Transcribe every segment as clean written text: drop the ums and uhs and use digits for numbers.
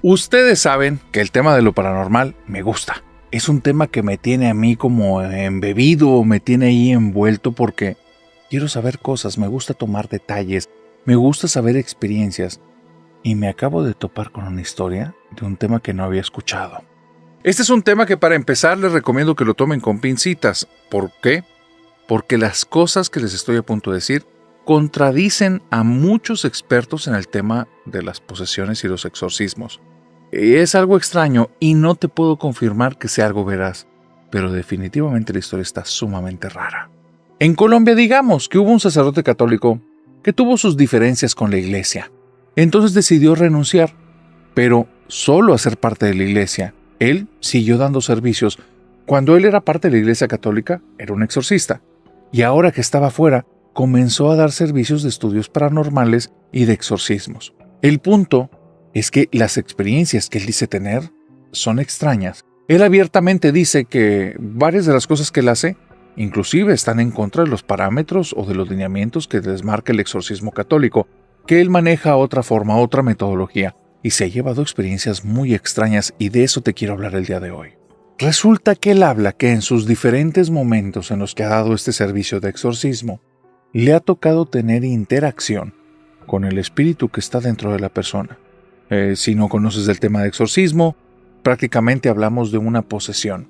Ustedes saben que el tema de lo paranormal me gusta. Es un tema que me tiene a mí como embebido, me tiene ahí envuelto porque quiero saber cosas, me gusta tomar detalles, me gusta saber experiencias. Y me acabo de topar con una historia de un tema que no había escuchado. Este es un tema que para empezar les recomiendo que lo tomen con pincitas. ¿Por qué? Porque las cosas que les estoy a punto de decir contradicen a muchos expertos en el tema de las posesiones y los exorcismos. Es algo extraño y no te puedo confirmar que sea algo veraz, pero definitivamente la historia está sumamente rara. En Colombia, digamos que hubo un sacerdote católico que tuvo sus diferencias con la iglesia. Entonces decidió renunciar, pero solo a ser parte de la iglesia. Él siguió dando servicios. Cuando él era parte de la iglesia católica, era un exorcista. Y ahora que estaba fuera, comenzó a dar servicios de estudios paranormales y de exorcismos. El punto es que las experiencias que él dice tener son extrañas. Él abiertamente dice que varias de las cosas que él hace, inclusive están en contra de los parámetros o de los lineamientos que les marca el exorcismo católico, que él maneja otra forma, otra metodología, y se ha llevado experiencias muy extrañas y de eso te quiero hablar el día de hoy. Resulta que él habla que en sus diferentes momentos en los que ha dado este servicio de exorcismo, le ha tocado tener interacción con el espíritu que está dentro de la persona. Si no conoces el tema de exorcismo, prácticamente hablamos de una posesión.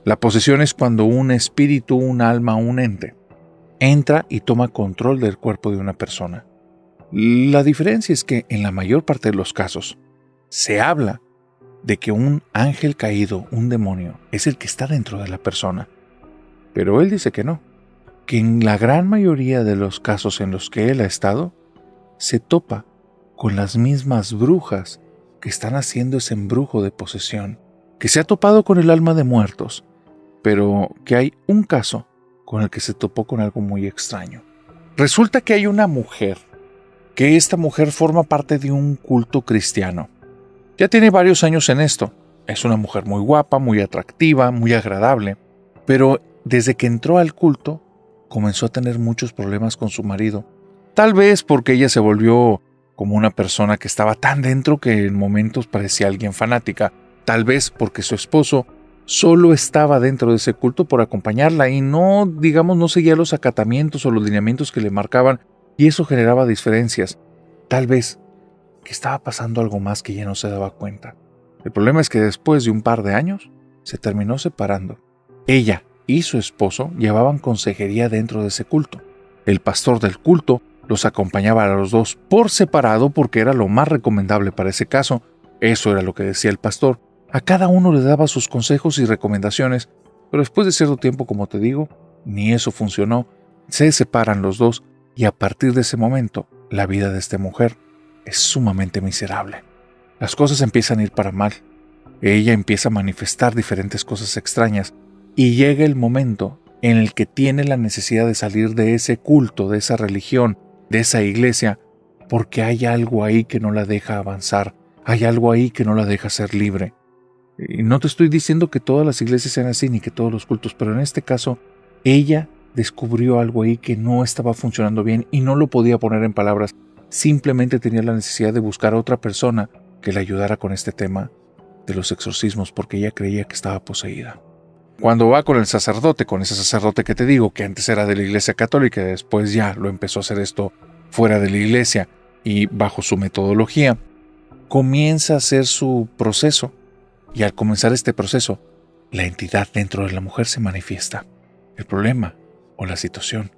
La posesión es cuando un espíritu, un alma, un ente, entra y toma control del cuerpo de una persona. La diferencia es que en la mayor parte de los casos se habla de que un ángel caído, un demonio, es el que está dentro de la persona. Pero él dice que no, que en la gran mayoría de los casos en los que él ha estado, se topa con las mismas brujas que están haciendo ese embrujo de posesión, que se ha topado con el alma de muertos, pero que hay un caso con el que se topó con algo muy extraño. Resulta que hay una mujer, que esta mujer forma parte de un culto cristiano. Ya tiene varios años en esto. Es una mujer muy guapa, muy atractiva, muy agradable, pero desde que entró al culto, comenzó a tener muchos problemas con su marido. Tal vez porque ella se volvió como una persona que estaba tan dentro que en momentos parecía alguien fanática. Tal vez porque su esposo solo estaba dentro de ese culto por acompañarla y no seguía los acatamientos o los lineamientos que le marcaban y eso generaba diferencias. Tal vez que estaba pasando algo más que ella no se daba cuenta. El problema es que después de un par de años se terminó separando. Ella y su esposo llevaban consejería dentro de ese culto. El pastor del culto los acompañaba a los dos por separado porque era lo más recomendable para ese caso. Eso era lo que decía el pastor. A cada uno le daba sus consejos y recomendaciones, pero después de cierto tiempo, como te digo, ni eso funcionó. Se separan los dos y a partir de ese momento, la vida de esta mujer es sumamente miserable. Las cosas empiezan a ir para mal. Ella empieza a manifestar diferentes cosas extrañas y llega el momento en el que tiene la necesidad de salir de ese culto, de esa religión, de esa iglesia, porque hay algo ahí que no la deja avanzar, hay algo ahí que no la deja ser libre. Y no te estoy diciendo que todas las iglesias sean así ni que todos los cultos, pero en este caso, ella descubrió algo ahí que no estaba funcionando bien y no lo podía poner en palabras. Simplemente tenía la necesidad de buscar a otra persona que le ayudara con este tema de los exorcismos porque ella creía que estaba poseída. Cuando va con el sacerdote, con ese sacerdote que te digo, que antes era de la iglesia católica y después ya lo empezó a hacer esto fuera de la iglesia y bajo su metodología, comienza a hacer su proceso y al comenzar este proceso, la entidad dentro de la mujer se manifiesta. El problema o la situación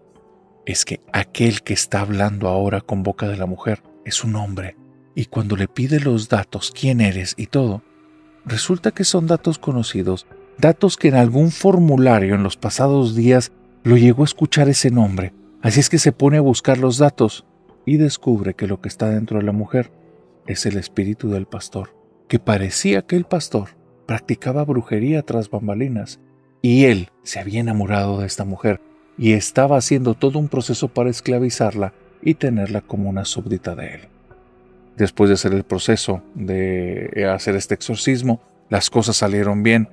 es que aquel que está hablando ahora con boca de la mujer es un hombre y cuando le pide los datos, quién eres y todo, resulta que son datos conocidos, datos que en algún formulario en los pasados días lo llegó a escuchar ese nombre. Así es que se pone a buscar los datos y descubre que lo que está dentro de la mujer es el espíritu del pastor, que parecía que el pastor practicaba brujería tras bambalinas y él se había enamorado de esta mujer y estaba haciendo todo un proceso para esclavizarla y tenerla como una súbdita de él. Después de hacer el proceso de hacer este exorcismo, las cosas salieron bien,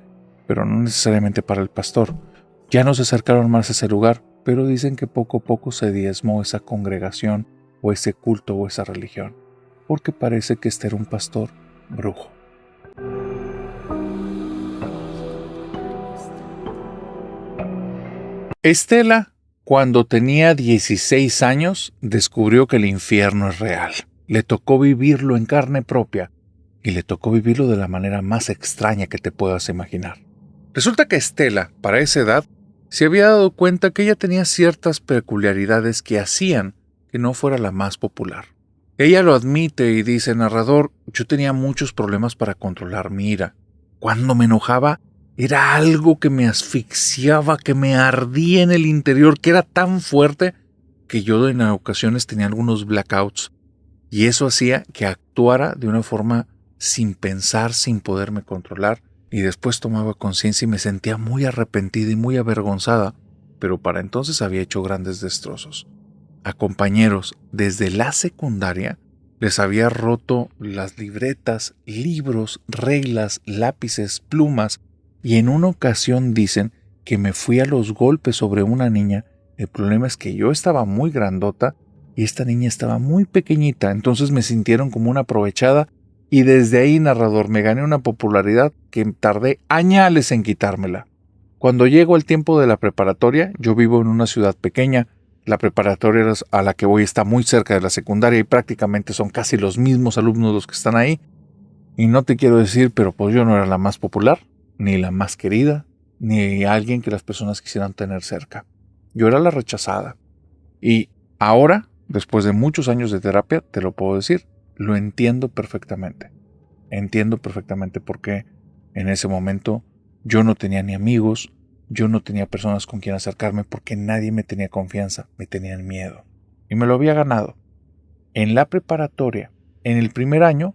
pero no necesariamente para el pastor. Ya no se acercaron más a ese lugar, pero dicen que poco a poco se diezmó esa congregación o ese culto o esa religión, porque parece que este era un pastor brujo. Estela, cuando tenía 16 años, descubrió que el infierno es real. Le tocó vivirlo en carne propia y le tocó vivirlo de la manera más extraña que te puedas imaginar. Resulta que Estela, para esa edad, se había dado cuenta que ella tenía ciertas peculiaridades que hacían que no fuera la más popular. Ella lo admite y dice: narrador, yo tenía muchos problemas para controlar mi ira. Cuando me enojaba, era algo que me asfixiaba, que me ardía en el interior, que era tan fuerte que yo en ocasiones tenía algunos blackouts. Y eso hacía que actuara de una forma sin pensar, sin poderme controlar. Y después tomaba conciencia y me sentía muy arrepentida y muy avergonzada. Pero para entonces había hecho grandes destrozos. A compañeros desde la secundaria les había roto las libretas, libros, reglas, lápices, plumas. Y en una ocasión dicen que me fui a los golpes sobre una niña. El problema es que yo estaba muy grandota y esta niña estaba muy pequeñita, entonces me sintieron como una aprovechada y desde ahí, narrador, me gané una popularidad que tardé años en quitármela. Cuando llego al tiempo de la preparatoria, yo vivo en una ciudad pequeña. La preparatoria a la que voy está muy cerca de la secundaria y prácticamente son casi los mismos alumnos los que están ahí. Y no te quiero decir, pero pues yo no era la más popular, ni la más querida, ni alguien que las personas quisieran tener cerca. Yo era la rechazada. Y ahora, después de muchos años de terapia, te lo puedo decir, lo entiendo perfectamente. Entiendo perfectamente por qué en ese momento yo no tenía ni amigos, yo no tenía personas con quien acercarme porque nadie me tenía confianza, me tenían miedo. Y me lo había ganado. En la preparatoria, en el primer año,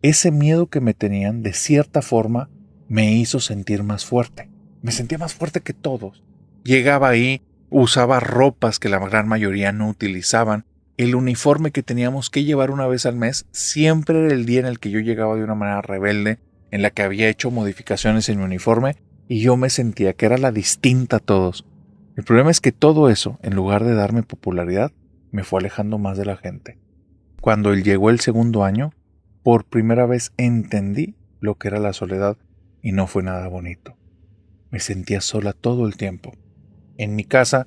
ese miedo que me tenían, de cierta forma, me hizo sentir más fuerte. Me sentía más fuerte que todos. Llegaba ahí, usaba ropas que la gran mayoría no utilizaban. El uniforme que teníamos que llevar una vez al mes siempre era el día en el que yo llegaba de una manera rebelde, en la que había hecho modificaciones en mi uniforme y yo me sentía que era la distinta a todos. El problema es que todo eso, en lugar de darme popularidad, me fue alejando más de la gente. Cuando llegó el segundo año, por primera vez entendí lo que era la soledad y no fue nada bonito. Me sentía sola todo el tiempo. En mi casa,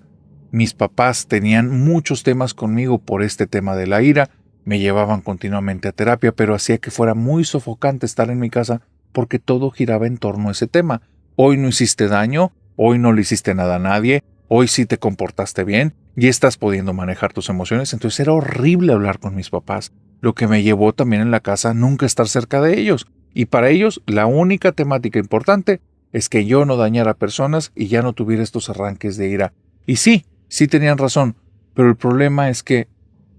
mis papás tenían muchos temas conmigo por este tema de la ira, me llevaban continuamente a terapia, pero hacía que fuera muy sofocante estar en mi casa porque todo giraba en torno a ese tema. Hoy no hiciste daño, hoy no le hiciste nada a nadie, hoy sí te comportaste bien y estás pudiendo manejar tus emociones. Entonces era horrible hablar con mis papás, lo que me llevó también en la casa a nunca estar cerca de ellos. Y para ellos la única temática importante es que yo no dañara a personas y ya no tuviera estos arranques de ira. Y sí tenían razón, pero el problema es que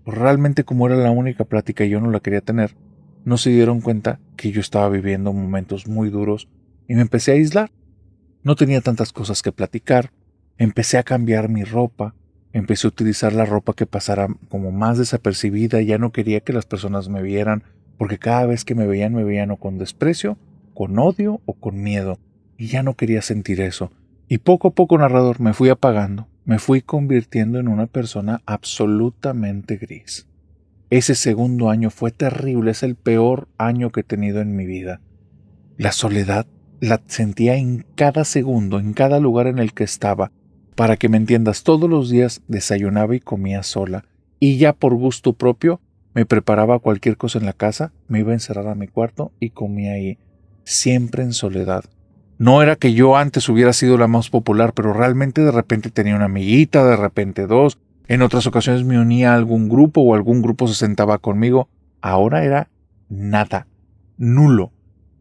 realmente como era la única plática y yo no la quería tener, no se dieron cuenta que yo estaba viviendo momentos muy duros y me empecé a aislar. No tenía tantas cosas que platicar, empecé a cambiar mi ropa, empecé a utilizar la ropa que pasara como más desapercibida, ya no quería que las personas me vieran, porque cada vez que me veían o con desprecio, con odio o con miedo, y ya no quería sentir eso. Y poco a poco, narrador, me fui apagando, me fui convirtiendo en una persona absolutamente gris. Ese segundo año fue terrible, es el peor año que he tenido en mi vida. La soledad la sentía en cada segundo, en cada lugar en el que estaba. Para que me entiendas, todos los días desayunaba y comía sola, y ya por gusto propio me preparaba cualquier cosa en la casa, me iba a encerrar a mi cuarto y comía ahí, siempre en soledad. No era que yo antes hubiera sido la más popular, pero realmente de repente tenía una amiguita, de repente dos. En otras ocasiones me unía a algún grupo o algún grupo se sentaba conmigo. Ahora era nada, nulo.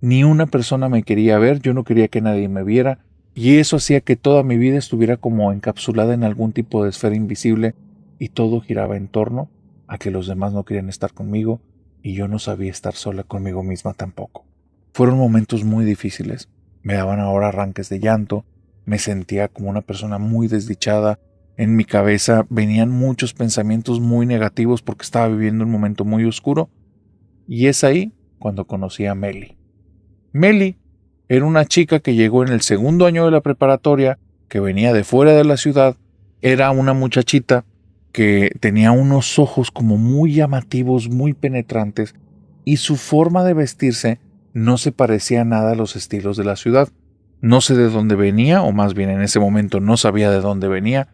Ni una persona me quería ver, yo no quería que nadie me viera. Y eso hacía que toda mi vida estuviera como encapsulada en algún tipo de esfera invisible y todo giraba en torno a que los demás no querían estar conmigo y yo no sabía estar sola conmigo misma tampoco. Fueron momentos muy difíciles. Me daban ahora arranques de llanto, me sentía como una persona muy desdichada, en mi cabeza venían muchos pensamientos muy negativos porque estaba viviendo un momento muy oscuro y es ahí cuando conocí a Meli. Meli era una chica que llegó en el segundo año de la preparatoria, que venía de fuera de la ciudad, era una muchachita que tenía unos ojos como muy llamativos, muy penetrantes y su forma de vestirse no se parecía nada a los estilos de la ciudad. No sé de dónde venía, o más bien en ese momento no sabía de dónde venía,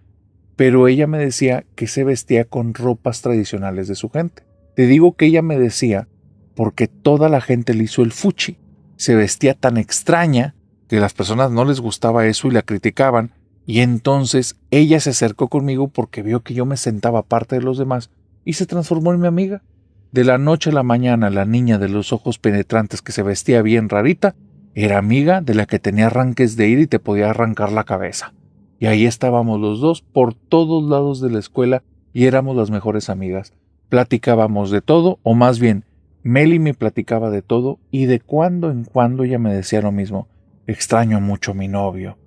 pero ella me decía que se vestía con ropas tradicionales de su gente. Te digo que ella me decía porque toda la gente le hizo el fuchi. Se vestía tan extraña que a las personas no les gustaba eso y la criticaban, y entonces ella se acercó conmigo porque vio que yo me sentaba aparte de los demás y se transformó en mi amiga. De la noche a la mañana, la niña de los ojos penetrantes que se vestía bien rarita era amiga de la que tenía arranques de ira y te podía arrancar la cabeza. Y ahí estábamos los dos por todos lados de la escuela y éramos las mejores amigas. Platicábamos de todo, o más bien, Meli me platicaba de todo y de cuando en cuando ella me decía lo mismo. Extraño mucho a mi novio.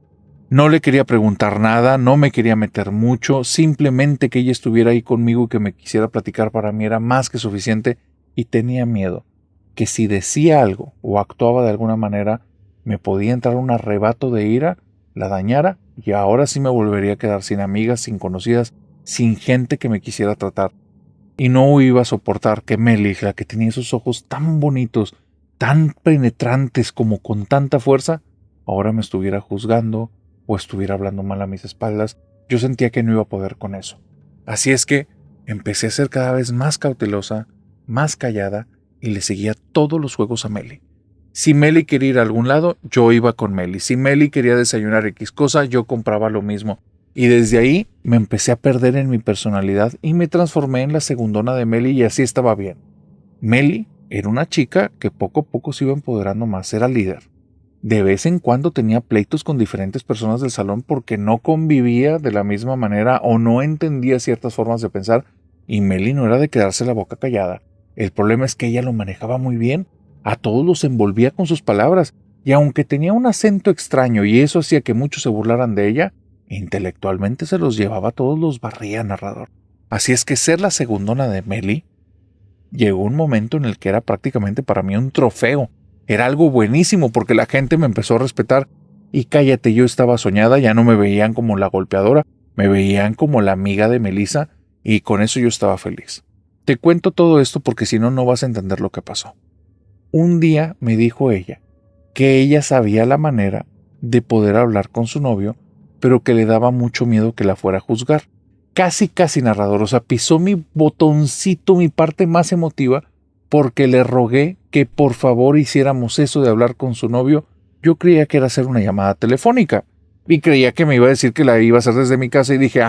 No le quería preguntar nada, no me quería meter mucho, simplemente que ella estuviera ahí conmigo y que me quisiera platicar para mí era más que suficiente, y tenía miedo que si decía algo o actuaba de alguna manera me podía entrar un arrebato de ira, la dañara y ahora sí me volvería a quedar sin amigas, sin conocidas, sin gente que me quisiera tratar. Y no iba a soportar que Meli, la que tenía esos ojos tan bonitos, tan penetrantes como con tanta fuerza, ahora me estuviera juzgando o estuviera hablando mal a mis espaldas. Yo sentía que no iba a poder con eso. Así es que empecé a ser cada vez más cautelosa, más callada, y le seguía todos los juegos a Meli. Si Meli quería ir a algún lado, yo iba con Meli. Si Meli quería desayunar X cosa, yo compraba lo mismo. Y desde ahí me empecé a perder en mi personalidad y me transformé en la segundona de Meli, y así estaba bien. Meli era una chica que poco a poco se iba empoderando más, era líder. De vez en cuando tenía pleitos con diferentes personas del salón porque no convivía de la misma manera o no entendía ciertas formas de pensar, y Meli no era de quedarse la boca callada. El problema es que ella lo manejaba muy bien, a todos los envolvía con sus palabras, y aunque tenía un acento extraño y eso hacía que muchos se burlaran de ella, intelectualmente se los llevaba, todos los barría, narrador. Así es que ser la segundona de Meli llegó un momento en el que era prácticamente para mí un trofeo. Era algo buenísimo porque la gente me empezó a respetar. Y cállate, yo estaba soñada, ya no me veían como la golpeadora, me veían como la amiga de Melissa, y con eso yo estaba feliz. Te cuento todo esto porque si no, no vas a entender lo que pasó. Un día me dijo ella que ella sabía la manera de poder hablar con su novio, pero que le daba mucho miedo que la fuera a juzgar. Casi, narrador, o sea, pisó mi botoncito, mi parte más emotiva, porque le rogué que por favor hiciéramos eso de hablar con su novio. Yo creía que era hacer una llamada telefónica y creía que me iba a decir que la iba a hacer desde mi casa, y dije,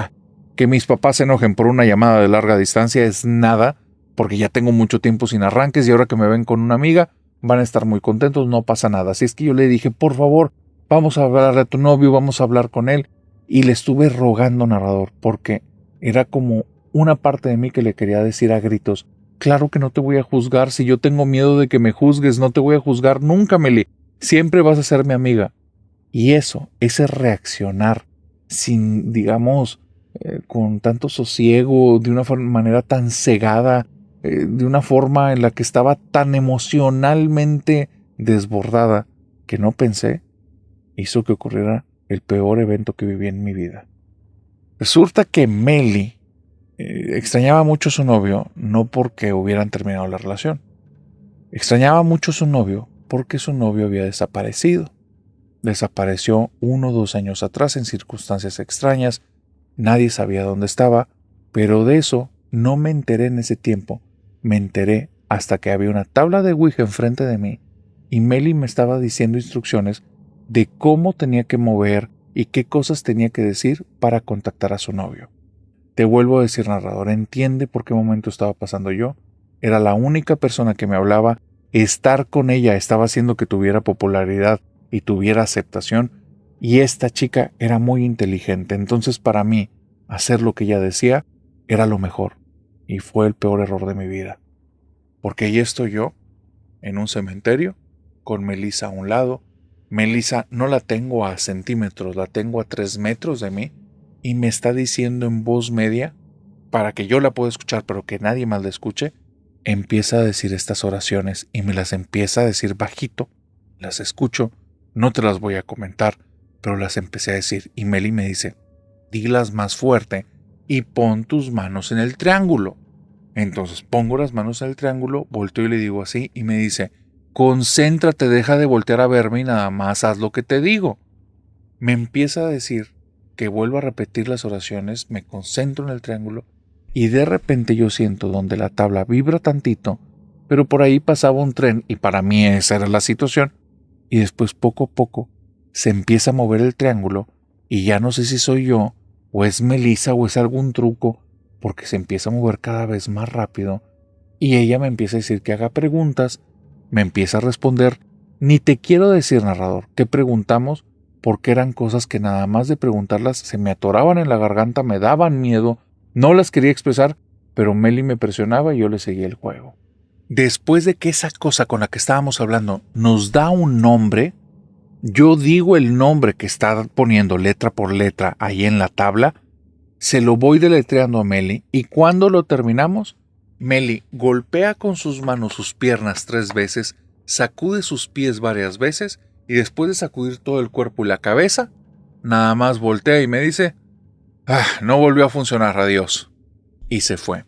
que mis papás se enojen por una llamada de larga distancia es nada, porque ya tengo mucho tiempo sin arranques y ahora que me ven con una amiga van a estar muy contentos, no pasa nada. Así es que yo le dije, por favor, vamos a hablarle a tu novio, vamos a hablar con él, y le estuve rogando, narrador, porque era como una parte de mí que le quería decir a gritos, claro que no te voy a juzgar, si yo tengo miedo de que me juzgues, no te voy a juzgar nunca, Meli, siempre vas a ser mi amiga. Y eso, ese reaccionar sin, digamos, con tanto sosiego, de una manera tan cegada, de una forma en la que estaba tan emocionalmente desbordada que no pensé, hizo que ocurriera el peor evento que viví en mi vida. Resulta que Meli extrañaba mucho a su novio, no porque hubieran terminado la relación. Extrañaba mucho a su novio porque su novio había desaparecido. Desapareció 1 o 2 años atrás en circunstancias extrañas. Nadie sabía dónde estaba, pero de eso no me enteré en ese tiempo. Me enteré hasta que había una tabla de Ouija enfrente de mí y Meli me estaba diciendo instrucciones de cómo tenía que mover y qué cosas tenía que decir para contactar a su novio. Te vuelvo a decir, narrador, entiende por qué momento estaba pasando yo. Era la única persona que me hablaba. Estar con ella estaba haciendo que tuviera popularidad y tuviera aceptación, y esta chica era muy inteligente. Entonces para mí, hacer lo que ella decía era lo mejor, y fue el peor error de mi vida. Porque ahí estoy yo, en un cementerio, con Melissa a un lado. Melissa no la tengo a centímetros, la tengo a 3 metros de mí, y me está diciendo en voz media, para que yo la pueda escuchar pero que nadie más la escuche, empieza a decir estas oraciones y me las empieza a decir bajito. Las escucho, no te las voy a comentar, pero las empecé a decir, y Meli me dice, dilas más fuerte y pon tus manos en el triángulo. Entonces pongo las manos en el triángulo, volteo y le digo así, y me dice, concéntrate, deja de voltear a verme y nada más haz lo que te digo. Me empieza a decir que vuelvo a repetir las oraciones, me concentro en el triángulo y de repente yo siento donde la tabla vibra tantito, pero por ahí pasaba un tren y para mí esa era la situación. Y después poco a poco se empieza a mover el triángulo y ya no sé si soy yo o es Melissa o es algún truco, porque se empieza a mover cada vez más rápido y ella me empieza a decir que haga preguntas, me empieza a responder. Ni te quiero decir, narrador, que preguntamos, porque eran cosas que nada más de preguntarlas se me atoraban en la garganta, me daban miedo, no las quería expresar, pero Meli me presionaba y yo le seguía el juego. Después de que esa cosa con la que estábamos hablando nos da un nombre, yo digo el nombre que está poniendo letra por letra ahí en la tabla, se lo voy deletreando a Meli y cuando lo terminamos, Meli golpea con sus manos sus piernas 3 veces, sacude sus pies varias veces y después de sacudir todo el cuerpo y la cabeza, nada más voltea y me dice, no volvió a funcionar, adiós. Y se fue.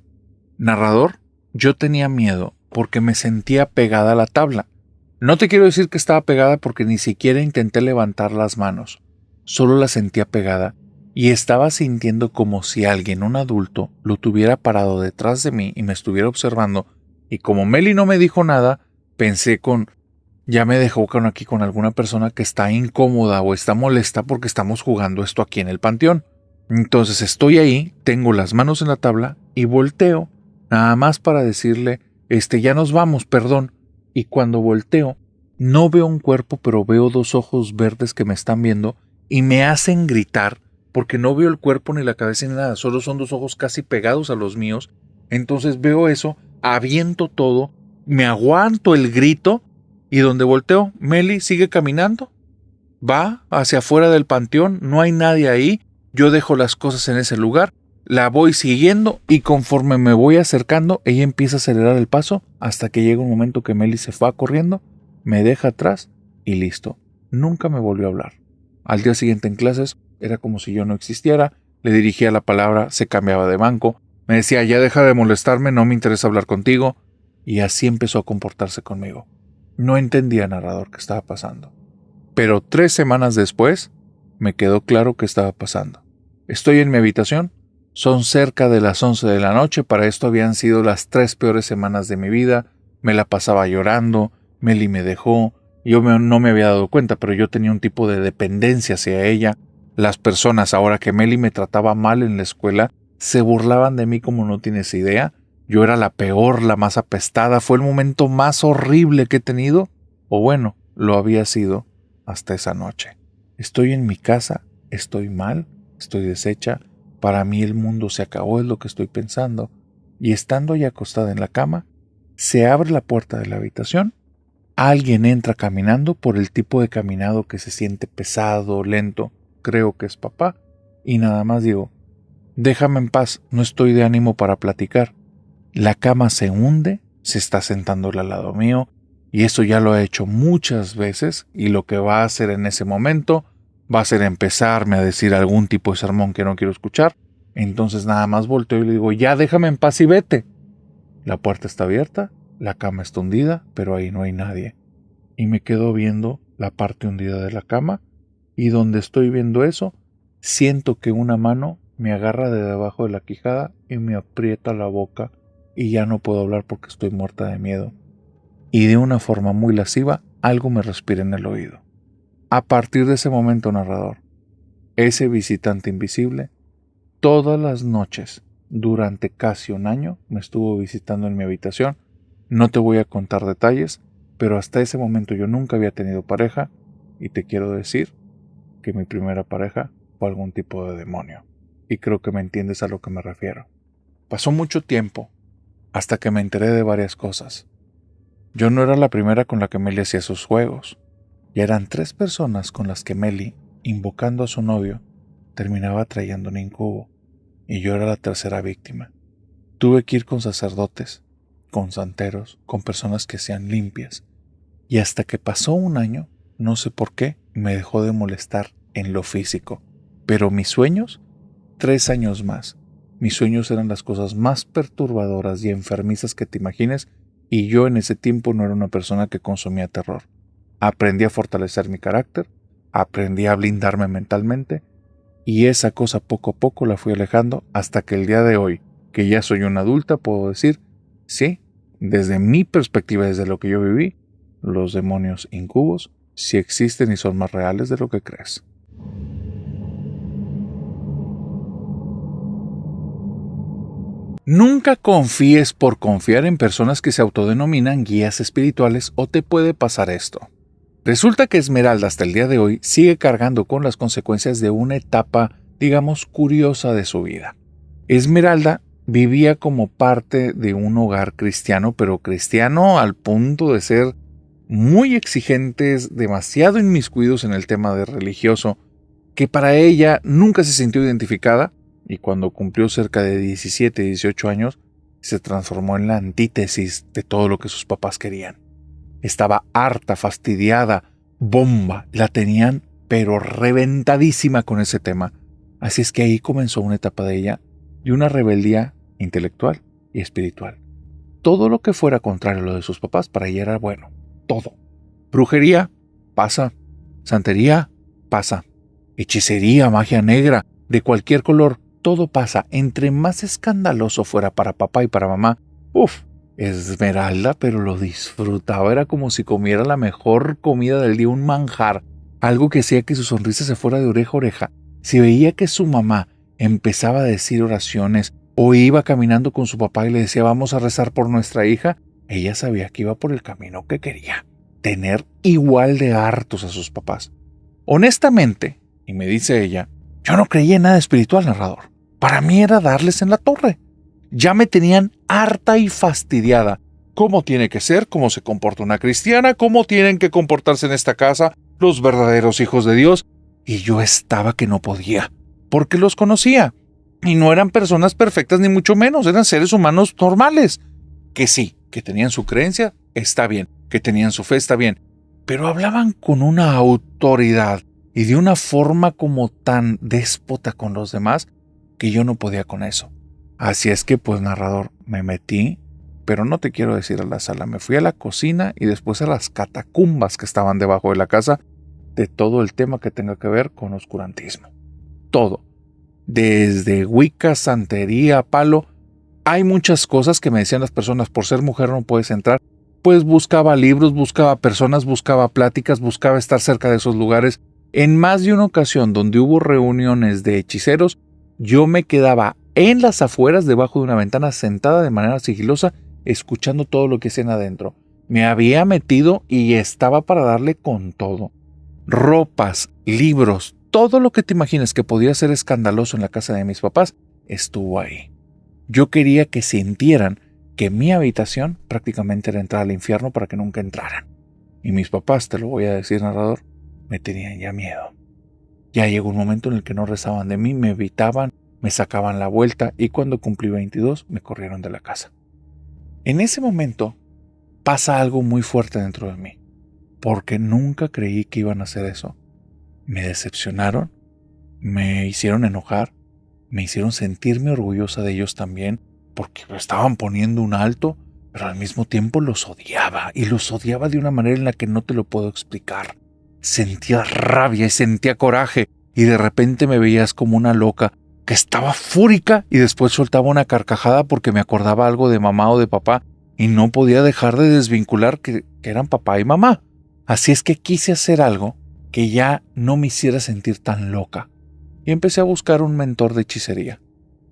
Narrador, yo tenía miedo porque me sentía pegada a la tabla. No te quiero decir que estaba pegada porque ni siquiera intenté levantar las manos. Solo la sentía pegada y estaba sintiendo como si alguien, un adulto, lo tuviera parado detrás de mí y me estuviera observando. Y como Meli no me dijo nada, pensé ya me dejó aquí con alguna persona que está incómoda o está molesta porque estamos jugando esto aquí en el panteón. Entonces estoy ahí, tengo las manos en la tabla y volteo, nada más para decirle, ya nos vamos, perdón. Y cuando volteo, no veo un cuerpo, pero veo 2 ojos verdes que me están viendo y me hacen gritar porque no veo el cuerpo ni la cabeza ni nada, solo son 2 ojos casi pegados a los míos. Entonces veo eso, aviento todo, me aguanto el grito y donde volteo, Meli sigue caminando, va hacia afuera del panteón, no hay nadie ahí, yo dejo las cosas en ese lugar, la voy siguiendo y conforme me voy acercando, ella empieza a acelerar el paso hasta que llega un momento que Meli se va corriendo, me deja atrás y listo. Nunca me volvió a hablar. Al día siguiente en clases era como si yo no existiera, le dirigía la palabra, se cambiaba de banco, me decía ya deja de molestarme, no me interesa hablar contigo y así empezó a comportarse conmigo. No entendía, narrador, qué estaba pasando. Pero 3 semanas después me quedó claro qué estaba pasando. Estoy en mi habitación. Son cerca de las 11 de la noche, para esto habían sido las 3 peores semanas de mi vida, me la pasaba llorando, Meli me dejó, no me había dado cuenta, pero yo tenía un tipo de dependencia hacia ella. Las personas, ahora que Meli me trataba mal en la escuela, se burlaban de mí como no tienes idea. Yo era la peor, la más apestada, fue el momento más horrible que he tenido, o bueno, lo había sido hasta esa noche. Estoy en mi casa, estoy mal, estoy deshecha. Para mí el mundo se acabó, es lo que estoy pensando. Y estando ya acostada en la cama, se abre la puerta de la habitación. Alguien entra caminando por el tipo de caminado que se siente pesado, lento. Creo que es papá. Y nada más digo, déjame en paz, no estoy de ánimo para platicar. La cama se hunde, se está sentando al lado mío. Y eso ya lo he hecho muchas veces. Y lo que va a hacer en ese momento va a ser empezarme a decir algún tipo de sermón que no quiero escuchar. Entonces nada más volteo y le digo, ya déjame en paz y vete. La puerta está abierta, la cama está hundida, pero ahí no hay nadie. Y me quedo viendo la parte hundida de la cama y donde estoy viendo eso, siento que una mano me agarra de debajo de la quijada y me aprieta la boca y ya no puedo hablar porque estoy muerta de miedo. Y de una forma muy lasciva, algo me respira en el oído. A partir de ese momento, narrador, ese visitante invisible, todas las noches, durante casi un año, me estuvo visitando en mi habitación. No te voy a contar detalles, pero hasta ese momento yo nunca había tenido pareja y te quiero decir que mi primera pareja fue algún tipo de demonio. Y creo que me entiendes a lo que me refiero. Pasó mucho tiempo hasta que me enteré de varias cosas. Yo no era la primera con la que Meli hacía sus juegos. Ya eran 3 personas con las que Meli, invocando a su novio, terminaba trayendo un incubo, y yo era la tercera víctima. Tuve que ir con sacerdotes, con santeros, con personas que sean limpias, y hasta que pasó un año, no sé por qué, me dejó de molestar en lo físico. Pero mis sueños, 3 años más. Mis sueños eran las cosas más perturbadoras y enfermizas que te imagines, y yo en ese tiempo no era una persona que consumía terror. Aprendí a fortalecer mi carácter, aprendí a blindarme mentalmente, y esa cosa poco a poco la fui alejando hasta que el día de hoy, que ya soy una adulta, puedo decir, sí, desde mi perspectiva, desde lo que yo viví, los demonios incubos sí existen y son más reales de lo que crees. Nunca confíes por confiar en personas que se autodenominan guías espirituales o te puede pasar esto. Resulta que Esmeralda hasta el día de hoy sigue cargando con las consecuencias de una etapa, digamos, curiosa de su vida. Esmeralda vivía como parte de un hogar cristiano, pero cristiano al punto de ser muy exigentes, demasiado inmiscuidos en el tema de religioso, que para ella nunca se sintió identificada, y cuando cumplió cerca de 17, 18 años, se transformó en la antítesis de todo lo que sus papás querían. Estaba harta, fastidiada, bomba, la tenían pero reventadísima con ese tema. Así es que ahí comenzó una etapa de ella de una rebeldía intelectual y espiritual. Todo lo que fuera contrario a lo de sus papás para ella era bueno, todo. Brujería, pasa. Santería, pasa. Hechicería, magia negra, de cualquier color, todo pasa. Entre más escandaloso fuera para papá y para mamá, Esmeralda, pero lo disfrutaba, era como si comiera la mejor comida del día, un manjar, algo que hacía que su sonrisa se fuera de oreja a oreja. Si veía que su mamá empezaba a decir oraciones o iba caminando con su papá y le decía vamos a rezar por nuestra hija, ella sabía que iba por el camino que quería, tener igual de hartos a sus papás. Honestamente, y me dice ella, yo no creía en nada espiritual, narrador. Para mí era darles en la torre. Ya me tenían harta y fastidiada. ¿Cómo tiene que ser? ¿Cómo se comporta una cristiana? ¿Cómo tienen que comportarse en esta casa los verdaderos hijos de Dios? Y yo estaba que no podía, porque los conocía. Y no eran personas perfectas ni mucho menos, eran seres humanos normales. Que sí, que tenían su creencia, está bien. Que tenían su fe, está bien. Pero hablaban con una autoridad y de una forma como tan déspota con los demás que yo no podía con eso. Así es que, pues, narrador, me metí, pero no te quiero decir a la sala, me fui a la cocina y después a las catacumbas que estaban debajo de la casa de todo el tema que tenga que ver con oscurantismo. Todo. Desde Wicca, santería, palo. Hay muchas cosas que me decían las personas, por ser mujer no puedes entrar. Pues buscaba libros, buscaba personas, buscaba pláticas, buscaba estar cerca de esos lugares. En más de una ocasión donde hubo reuniones de hechiceros, yo me quedaba en las afueras debajo de una ventana sentada de manera sigilosa escuchando todo lo que hacían adentro. Me había metido y estaba para darle con todo. Ropas, libros, todo lo que te imagines que podía ser escandaloso en la casa de mis papás estuvo ahí. Yo quería que sintieran que mi habitación prácticamente era entrar al infierno para que nunca entraran. Y mis papás, te lo voy a decir, narrador, me tenían ya miedo. Ya llegó un momento en el que no rezaban de mí, me evitaban, me sacaban la vuelta y cuando cumplí 22 me corrieron de la casa. En ese momento pasa algo muy fuerte dentro de mí, porque nunca creí que iban a hacer eso. Me decepcionaron, me hicieron enojar, me hicieron sentirme orgullosa de ellos también, porque lo estaban poniendo un alto, pero al mismo tiempo los odiaba, y los odiaba de una manera en la que no te lo puedo explicar. Sentía rabia y sentía coraje, y de repente me veías como una loca, que estaba fúrica y después soltaba una carcajada porque me acordaba algo de mamá o de papá, y no podía dejar de desvincular que eran papá y mamá. Así es que quise hacer algo que ya no me hiciera sentir tan loca, y empecé a buscar un mentor de hechicería.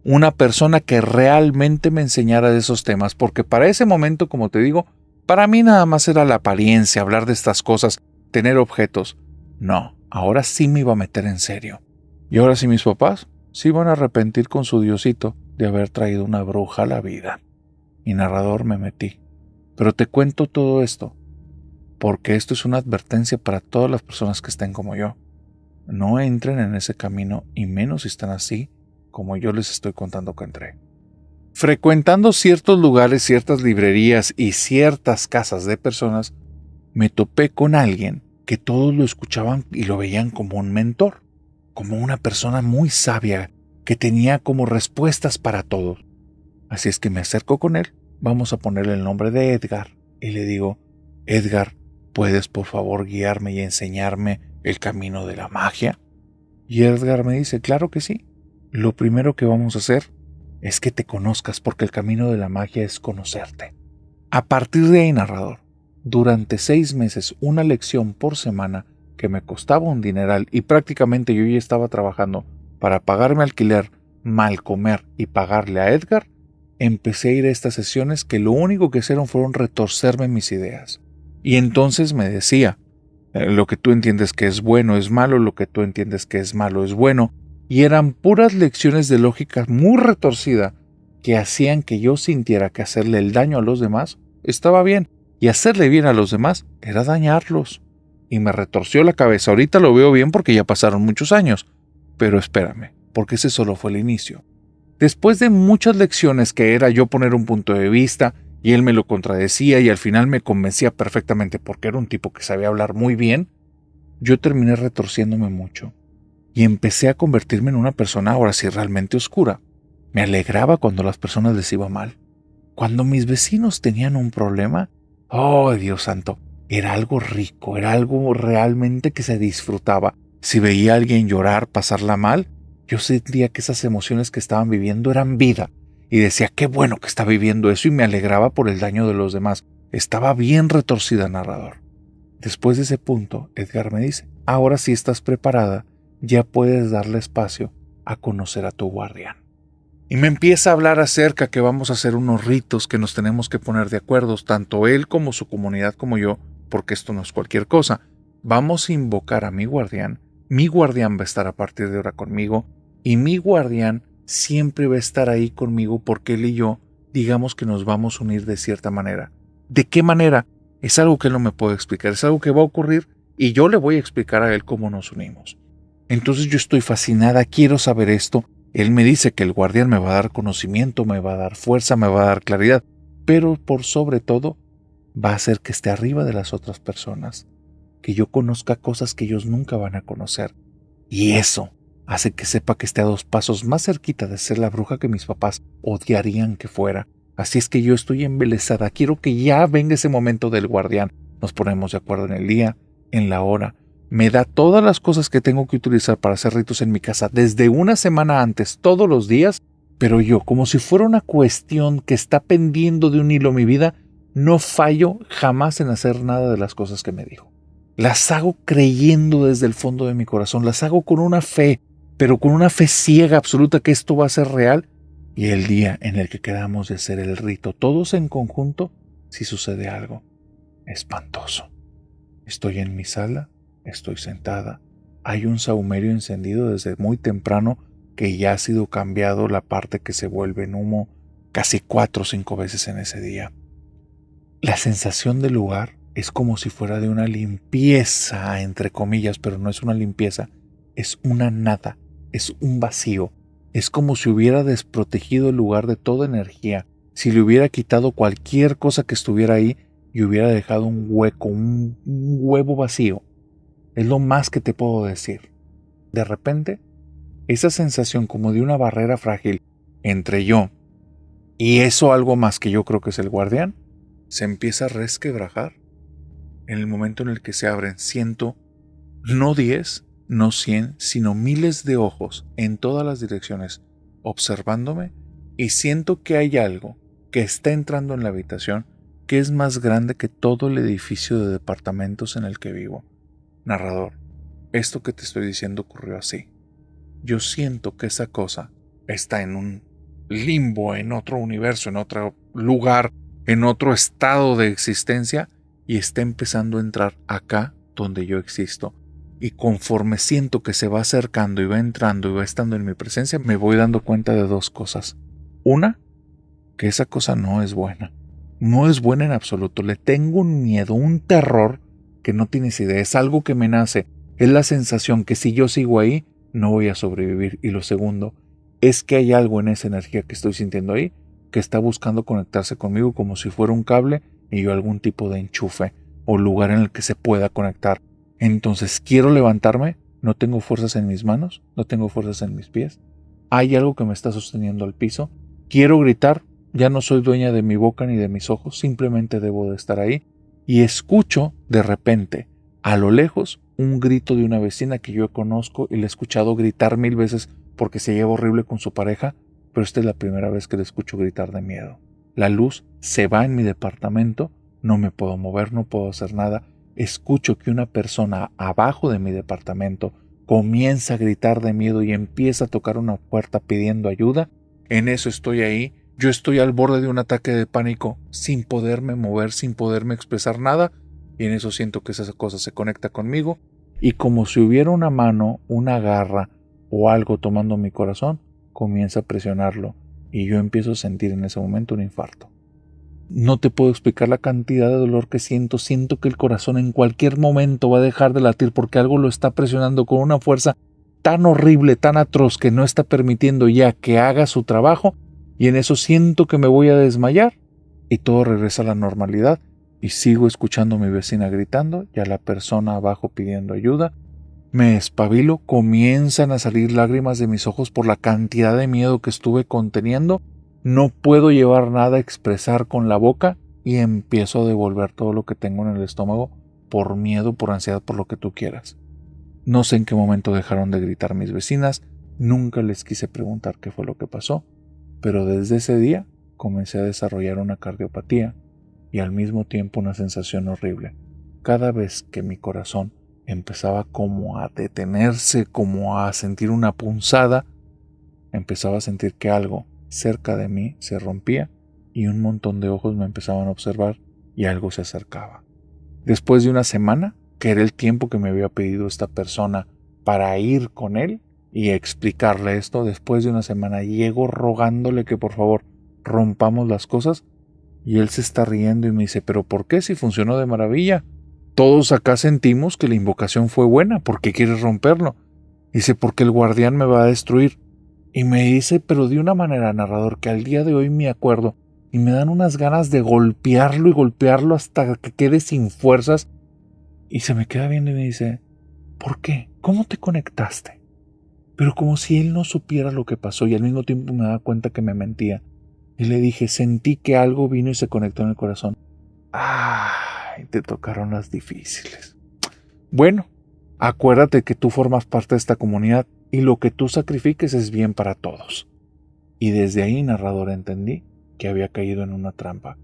Una persona que realmente me enseñara de esos temas, porque para ese momento, como te digo, para mí nada más era la apariencia, hablar de estas cosas, tener objetos. No, ahora sí me iba a meter en serio. Y ahora sí mis papás se iban a arrepentir con su Diosito de haber traído una bruja a la vida. Y narrador, me metí. Pero te cuento todo esto, porque esto es una advertencia para todas las personas que estén como yo. No entren en ese camino, y menos si están así, como yo les estoy contando que entré. Frecuentando ciertos lugares, ciertas librerías y ciertas casas de personas, me topé con alguien que todos lo escuchaban y lo veían como un mentor, como una persona muy sabia que tenía como respuestas para todo. Así es que me acerco con él vamos a ponerle el nombre de Edgar. Y le digo, Edgar, ¿puedes por favor guiarme y enseñarme el camino de la magia? Y Edgar me dice, claro que sí. Lo primero que vamos a hacer es que te conozcas, porque el camino de la magia es conocerte. A partir de ahí, narrador, durante 6 meses, una lección por semana que me costaba un dineral y prácticamente yo ya estaba trabajando para pagarme alquiler, mal comer y pagarle a Edgar, empecé a ir a estas sesiones que lo único que hicieron fueron retorcerme mis ideas. Y entonces me decía, lo que tú entiendes que es bueno es malo, lo que tú entiendes que es malo es bueno, y eran puras lecciones de lógica muy retorcida que hacían que yo sintiera que hacerle el daño a los demás estaba bien, y hacerle bien a los demás era dañarlos. Y me retorció la cabeza. Ahorita lo veo bien porque ya pasaron muchos años, pero espérame, porque ese solo fue el inicio. Después de muchas lecciones que era yo poner un punto de vista, y él me lo contradecía y al final me convencía perfectamente porque era un tipo que sabía hablar muy bien, yo terminé retorciéndome mucho y empecé a convertirme en una persona ahora sí realmente oscura. Me alegraba cuando a las personas les iba mal. Cuando mis vecinos tenían un problema, ¡oh, Dios santo! Era algo rico, era algo realmente que se disfrutaba. Si veía a alguien llorar, pasarla mal, yo sentía que esas emociones que estaban viviendo eran vida. Y decía, qué bueno que está viviendo eso, y me alegraba por el daño de los demás. Estaba bien retorcida, narrador. Después de ese punto, Edgar me dice, ahora sí estás preparada, ya puedes darle espacio a conocer a tu guardián. Y me empieza a hablar acerca que vamos a hacer unos ritos que nos tenemos que poner de acuerdo, tanto él como su comunidad como yo, porque esto no es cualquier cosa. Vamos a invocar a mi guardián va a estar a partir de ahora conmigo, y mi guardián siempre va a estar ahí conmigo porque él y yo, digamos que nos vamos a unir de cierta manera. ¿De qué manera? Es algo que él no me puede explicar, es algo que va a ocurrir y yo le voy a explicar a él cómo nos unimos. Entonces yo estoy fascinada, quiero saber esto. Él me dice que el guardián me va a dar conocimiento, me va a dar fuerza, me va a dar claridad, pero por sobre todo va a hacer que esté arriba de las otras personas, que yo conozca cosas que ellos nunca van a conocer. Y eso hace que sepa que esté a 2 pasos más cerquita de ser la bruja que mis papás odiarían que fuera. Así es que yo estoy embelesada, quiero que ya venga ese momento del guardián. Nos ponemos de acuerdo en el día, en la hora. Me da todas las cosas que tengo que utilizar para hacer ritos en mi casa desde una semana antes, todos los días, pero yo, como si fuera una cuestión que está pendiendo de un hilo mi vida, no fallo jamás en hacer nada de las cosas que me dijo. Las hago creyendo desde el fondo de mi corazón, las hago con una fe, pero con una fe ciega absoluta que esto va a ser real. Y el día en el que quedamos de hacer el rito todos en conjunto, si sucede algo espantoso. Estoy en mi sala, estoy sentada, hay un sahumerio encendido desde muy temprano que ya ha sido cambiado la parte que se vuelve en humo casi 4 o 5 veces en ese día. La sensación del lugar es como si fuera de una limpieza, entre comillas, pero no es una limpieza, es una nada, es un vacío. Es como si hubiera desprotegido el lugar de toda energía, si le hubiera quitado cualquier cosa que estuviera ahí y hubiera dejado un hueco, un huevo vacío. Es lo más que te puedo decir. De repente, esa sensación como de una barrera frágil entre yo y eso algo más que yo creo que es el guardián, se empieza a resquebrajar. En el momento en el que se abren, siento no 10, no 100, sino miles de ojos en todas las direcciones observándome, y siento que hay algo que está entrando en la habitación que es más grande que todo el edificio de departamentos en el que vivo. Narrador, esto que te estoy diciendo ocurrió así. Yo siento que esa cosa está en un limbo, en otro universo, en otro lugar, en otro estado de existencia, y está empezando a entrar acá donde yo existo. Y conforme siento que se va acercando y va entrando y va estando en mi presencia, me voy dando cuenta de 2 cosas. Una, que esa cosa no es buena. No es buena en absoluto. Le tengo un miedo, un terror que no tienes idea. Es algo que me nace. Es la sensación que si yo sigo ahí, no voy a sobrevivir. Y lo segundo, es que hay algo en esa energía que estoy sintiendo ahí que está buscando conectarse conmigo como si fuera un cable y yo algún tipo de enchufe o lugar en el que se pueda conectar. Entonces quiero levantarme, no tengo fuerzas en mis manos, no tengo fuerzas en mis pies. Hay algo que me está sosteniendo al piso. Quiero gritar, ya no soy dueña de mi boca ni de mis ojos, simplemente debo de estar ahí. Y escucho de repente, a lo lejos, un grito de una vecina que yo conozco y le he escuchado gritar 1000 veces porque se lleva horrible con su pareja, pero esta es la primera vez que le escucho gritar de miedo. La luz se va en mi departamento, no me puedo mover, no puedo hacer nada. Escucho que una persona abajo de mi departamento comienza a gritar de miedo y empieza a tocar una puerta pidiendo ayuda. En eso estoy ahí. Yo estoy al borde de un ataque de pánico, sin poderme mover, sin poderme expresar nada, y en eso siento que esa cosa se conecta conmigo, y como si hubiera una mano, una garra o algo tomando mi corazón, comienza a presionarlo, y yo empiezo a sentir en ese momento un infarto. No te puedo explicar la cantidad de dolor que siento que el corazón en cualquier momento va a dejar de latir porque algo lo está presionando con una fuerza tan horrible, tan atroz, que no está permitiendo ya que haga su trabajo. Y en eso siento que me voy a desmayar y todo regresa a la normalidad y sigo escuchando a mi vecina gritando y a la persona abajo pidiendo ayuda. Me espabilo, comienzan a salir lágrimas de mis ojos por la cantidad de miedo que estuve conteniendo. No puedo llevar nada a expresar con la boca y empiezo a devolver todo lo que tengo en el estómago por miedo, por ansiedad, por lo que tú quieras. No sé en qué momento dejaron de gritar mis vecinas, nunca les quise preguntar qué fue lo que pasó. Pero desde ese día comencé a desarrollar una cardiopatía y al mismo tiempo una sensación horrible. Cada vez que mi corazón empezaba como a detenerse, como a sentir una punzada, empezaba a sentir que algo cerca de mí se rompía y un montón de ojos me empezaban a observar y algo se acercaba. Después de una semana, que era el tiempo que me había pedido esta persona para ir con él, y explicarle esto, después de una semana llego rogándole que por favor rompamos las cosas y él se está riendo y me dice, ¿pero por qué si funcionó de maravilla? Todos acá sentimos que la invocación fue buena, ¿por qué quieres romperlo? Dice, porque el guardián me va a destruir. Y me dice, pero de una manera, narrador, que al día de hoy me acuerdo y me dan unas ganas de golpearlo y golpearlo hasta que quede sin fuerzas. Y se me queda viendo y me dice, ¿por qué? ¿Cómo te conectaste? Pero como si él no supiera lo que pasó y al mismo tiempo me daba cuenta que me mentía. Y le dije, sentí que algo vino y se conectó en el corazón. ¡Ay! Te tocaron las difíciles. Bueno, acuérdate que tú formas parte de esta comunidad y lo que tú sacrifiques es bien para todos. Y desde ahí, narrador, entendí que había caído en una trampa.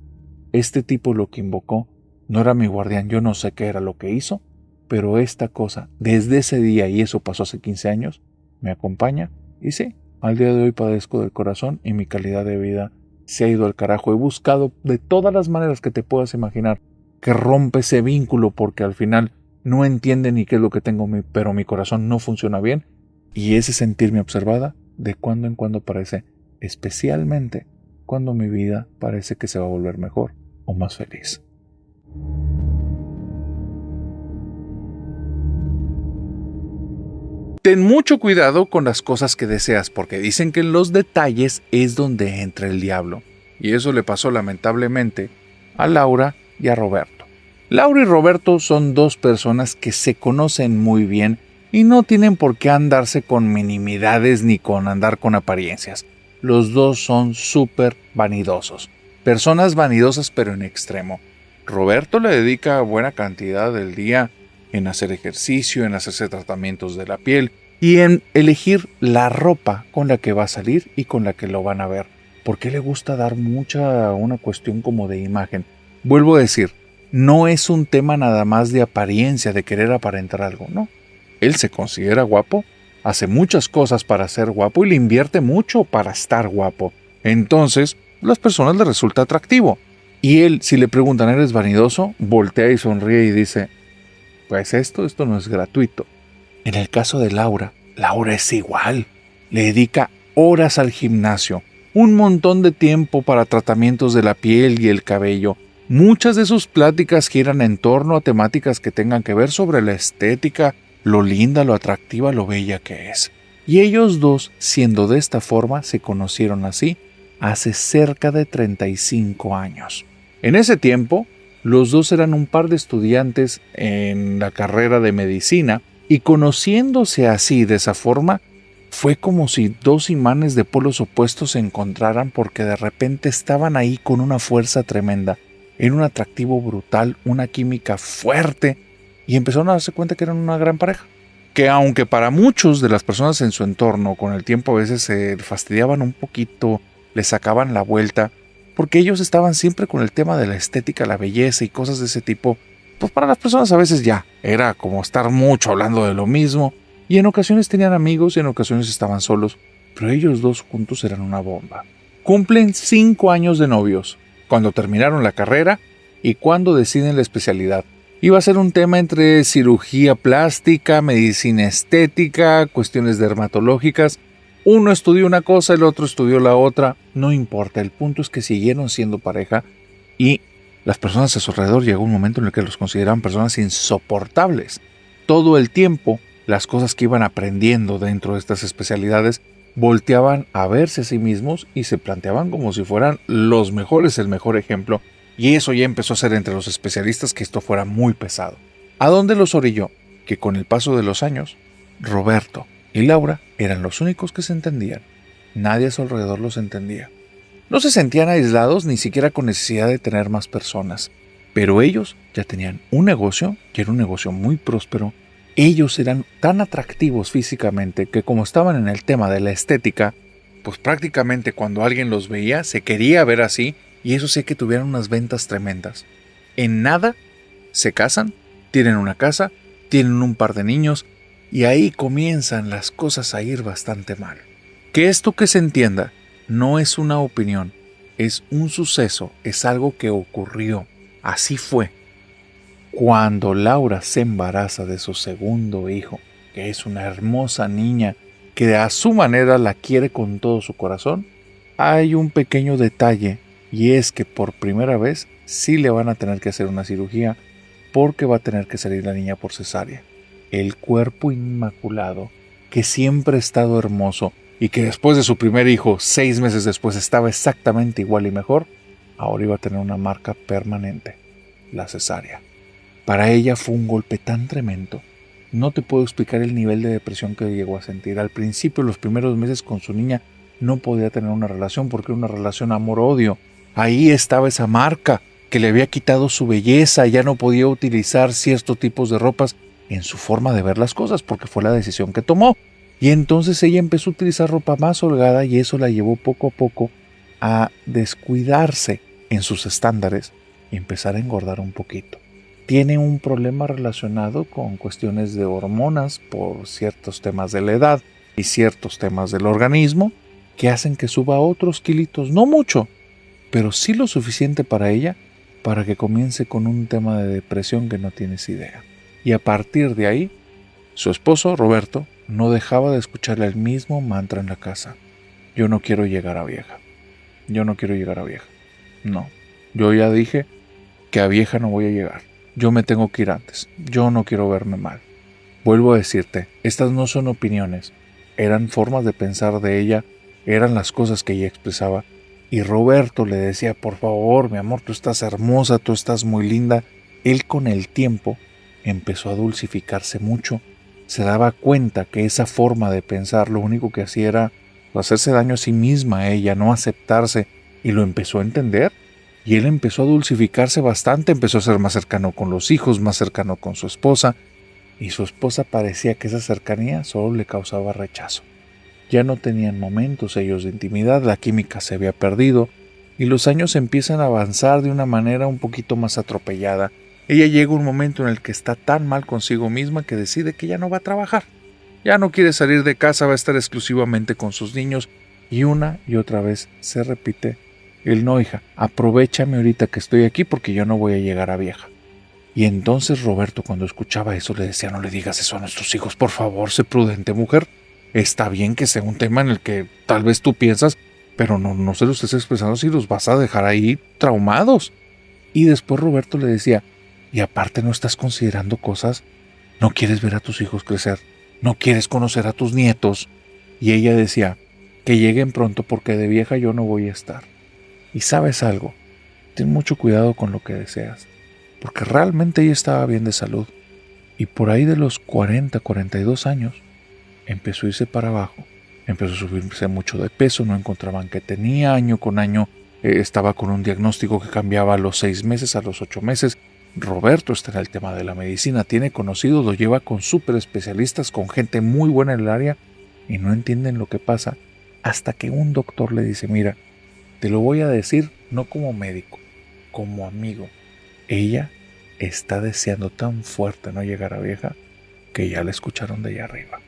Este tipo lo que invocó no era mi guardián, yo no sé qué era lo que hizo, pero esta cosa, desde ese día, y eso pasó hace 15 años, me acompaña y sí, al día de hoy padezco del corazón y mi calidad de vida se ha ido al carajo. He buscado de todas las maneras que te puedas imaginar que rompe ese vínculo porque al final no entiende ni qué es lo que tengo, pero mi corazón no funciona bien y ese sentirme observada de cuando en cuando aparece, especialmente cuando mi vida parece que se va a volver mejor o más feliz. Ten mucho cuidado con las cosas que deseas, porque dicen que en los detalles es donde entra el diablo. Y eso le pasó lamentablemente a Laura y a Roberto. Laura y Roberto son dos personas que se conocen muy bien y no tienen por qué andarse con minimidades ni con andar con apariencias. Los dos son súper vanidosos. Personas vanidosas pero en extremo. Roberto le dedica buena cantidad del día en hacer ejercicio, en hacerse tratamientos de la piel y en elegir la ropa con la que va a salir y con la que lo van a ver, porque le gusta dar una cuestión como de imagen. Vuelvo a decir, no es un tema nada más de apariencia, de querer aparentar algo, no. Él se considera guapo, hace muchas cosas para ser guapo y le invierte mucho para estar guapo. Entonces, a las personas les resulta atractivo. Y él, si le preguntan, ¿eres vanidoso?, voltea y sonríe y dice, pues esto no es gratuito. En el caso de Laura, Laura es igual. Le dedica horas al gimnasio, un montón de tiempo para tratamientos de la piel y el cabello. Muchas de sus pláticas giran en torno a temáticas que tengan que ver sobre la estética, lo linda, lo atractiva, lo bella que es. Y ellos dos, siendo de esta forma, se conocieron así hace cerca de 35 años. En ese tiempo, los dos eran un par de estudiantes en la carrera de medicina y conociéndose así de esa forma, Fue como si dos imanes de polos opuestos se encontraran porque de repente estaban ahí con una fuerza tremenda, en un atractivo brutal, una química fuerte, y empezaron a darse cuenta que eran una gran pareja. Que aunque para muchos de las personas en su entorno con el tiempo a veces se fastidiaban un poquito, les sacaban la vuelta, porque ellos estaban siempre con el tema de la estética, la belleza y cosas de ese tipo, pues para las personas a veces ya era como estar mucho hablando de lo mismo, y en ocasiones tenían amigos y en ocasiones estaban solos, pero ellos dos juntos eran una bomba. Cumplen 5 años de novios, cuando terminaron la carrera y cuando deciden la especialidad. Iba a ser un tema entre cirugía plástica, medicina estética, cuestiones dermatológicas. Uno estudió una cosa, el otro estudió la otra. No importa, el punto es que siguieron siendo pareja y las personas a su alrededor llegó un momento en el que los consideraban personas insoportables. Todo el tiempo, las cosas que iban aprendiendo dentro de estas especialidades volteaban a verse a sí mismos y se planteaban como si fueran los mejores, el mejor ejemplo. Y eso ya empezó a ser entre los especialistas que esto fuera muy pesado. ¿A dónde los orilló? Que con el paso de los años, Roberto y Laura eran los únicos que se entendían. Nadie a su alrededor los entendía. No se sentían aislados ni siquiera con necesidad de tener más personas. Pero ellos ya tenían un negocio, que era un negocio muy próspero. Ellos eran tan atractivos físicamente que como estaban en el tema de la estética, pues prácticamente cuando alguien los veía se quería ver así. Y eso sí que tuvieron unas ventas tremendas. En nada se casan, tienen una casa, tienen un par de niños y ahí comienzan las cosas a ir bastante mal. Que esto que se entienda no es una opinión, es un suceso, es algo que ocurrió. Así fue. Cuando Laura se embaraza de su segundo hijo, que es una hermosa niña que a su manera la quiere con todo su corazón, hay un pequeño detalle. Y es que por primera vez sí le van a tener que hacer una cirugía porque va a tener que salir la niña por cesárea. El cuerpo inmaculado, que siempre ha estado hermoso y que después de su primer hijo, 6 meses después, estaba exactamente igual y mejor, ahora iba a tener una marca permanente, la cesárea. Para ella fue un golpe tan tremendo. No te puedo explicar el nivel de depresión que llegó a sentir. Al principio, los primeros meses con su niña, no podía tener una relación porque era una relación amor-odio. Ahí estaba esa marca que le había quitado su belleza, ya no podía utilizar ciertos tipos de ropas en su forma de ver las cosas porque fue la decisión que tomó. Y entonces ella empezó a utilizar ropa más holgada y eso la llevó poco a poco a descuidarse en sus estándares y empezar a engordar un poquito. Tiene un problema relacionado con cuestiones de hormonas por ciertos temas de la edad y ciertos temas del organismo que hacen que suba otros kilitos, no mucho, pero sí lo suficiente para ella para que comience con un tema de depresión que no tienes idea. Y a partir de ahí, su esposo, Roberto, no dejaba de escucharle el mismo mantra en la casa. Yo no quiero llegar a vieja. Yo no quiero llegar a vieja. No, yo ya dije que a vieja no voy a llegar. Yo me tengo que ir antes. Yo no quiero verme mal. Vuelvo a decirte, estas no son opiniones. Eran formas de pensar de ella, eran las cosas que ella expresaba. Y Roberto le decía, por favor, mi amor, tú estás hermosa, tú estás muy linda. Él con el tiempo empezó a dulcificarse mucho. Se daba cuenta que esa forma de pensar lo único que hacía era hacerse daño a sí misma, a ella, no aceptarse. Y lo empezó a entender. Y él empezó a dulcificarse bastante, empezó a ser más cercano con los hijos, más cercano con su esposa. Y su esposa parecía que esa cercanía solo le causaba rechazo. Ya no tenían momentos ellos de intimidad, la química se había perdido y los años empiezan a avanzar de una manera un poquito más atropellada. Ella llega a un momento en el que está tan mal consigo misma que decide que ya no va a trabajar. Ya no quiere salir de casa, va a estar exclusivamente con sus niños y una y otra vez se repite el no, hija, aprovéchame ahorita que estoy aquí porque yo no voy a llegar a vieja. Y entonces Roberto cuando escuchaba eso le decía, no le digas eso a nuestros hijos, por favor, sé prudente, mujer. Está bien que sea un tema en el que tal vez tú piensas, pero no se los estés expresando si los vas a dejar ahí traumados. Y después Roberto le decía, y aparte no estás considerando cosas, no quieres ver a tus hijos crecer, no quieres conocer a tus nietos. Y ella decía, que lleguen pronto porque de vieja yo no voy a estar. Y sabes algo, ten mucho cuidado con lo que deseas, porque realmente ella estaba bien de salud. Y por ahí de los 40, 42 años, empezó a irse para abajo empezó a subirse mucho de peso, no encontraban qué tenía, año con año estaba con un diagnóstico que cambiaba a los 6 meses, a los 8 meses. Roberto está en el tema de la medicina, tiene conocidos, lo lleva con súper especialistas, con gente muy buena en el área y no entienden lo que pasa hasta que un doctor le dice, mira, te lo voy a decir no como médico, como amigo. Ella está deseando tan fuerte no llegar a vieja que ya la escucharon de allá arriba.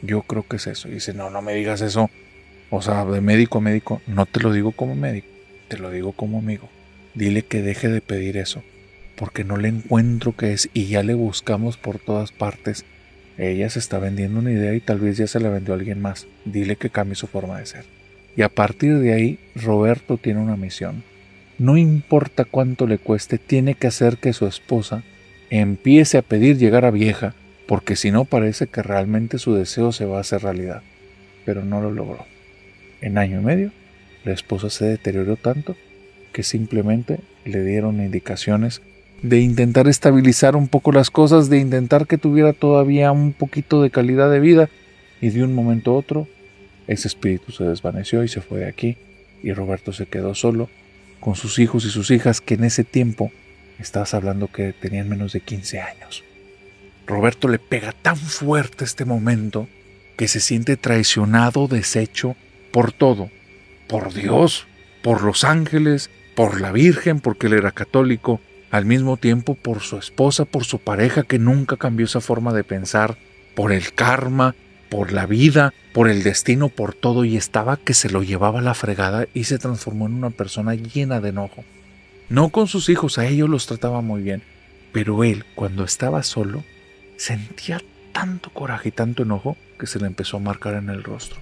Yo creo que es eso. Y dice, no me digas eso. O sea, de médico a médico, no te lo digo como médico, te lo digo como amigo. Dile que deje de pedir eso, porque no le encuentro qué es y ya le buscamos por todas partes. Ella se está vendiendo una idea y tal vez ya se la vendió a alguien más. Dile que cambie su forma de ser. Y a partir de ahí, Roberto tiene una misión. No importa cuánto le cueste, tiene que hacer que su esposa empiece a pedir llegar a vieja, porque si no parece que realmente su deseo se va a hacer realidad. Pero no lo logró. En año y medio, la esposa se deterioró tanto que simplemente le dieron indicaciones de intentar estabilizar un poco las cosas, de intentar que tuviera todavía un poquito de calidad de vida, y de un momento a otro, ese espíritu se desvaneció y se fue de aquí, y Roberto se quedó solo, con sus hijos y sus hijas, que en ese tiempo, estabas hablando que tenían menos de 15 años. Roberto le pega tan fuerte este momento, que se siente traicionado, deshecho, por todo, por Dios, por los ángeles, por la Virgen, porque él era católico, al mismo tiempo por su esposa, por su pareja que nunca cambió esa forma de pensar, por el karma, por la vida, por el destino, por todo, y estaba que se lo llevaba a la fregada y se transformó en una persona llena de enojo. No con sus hijos, a ellos los trataba muy bien, pero él, cuando estaba solo, sentía tanto coraje y tanto enojo que se le empezó a marcar en el rostro.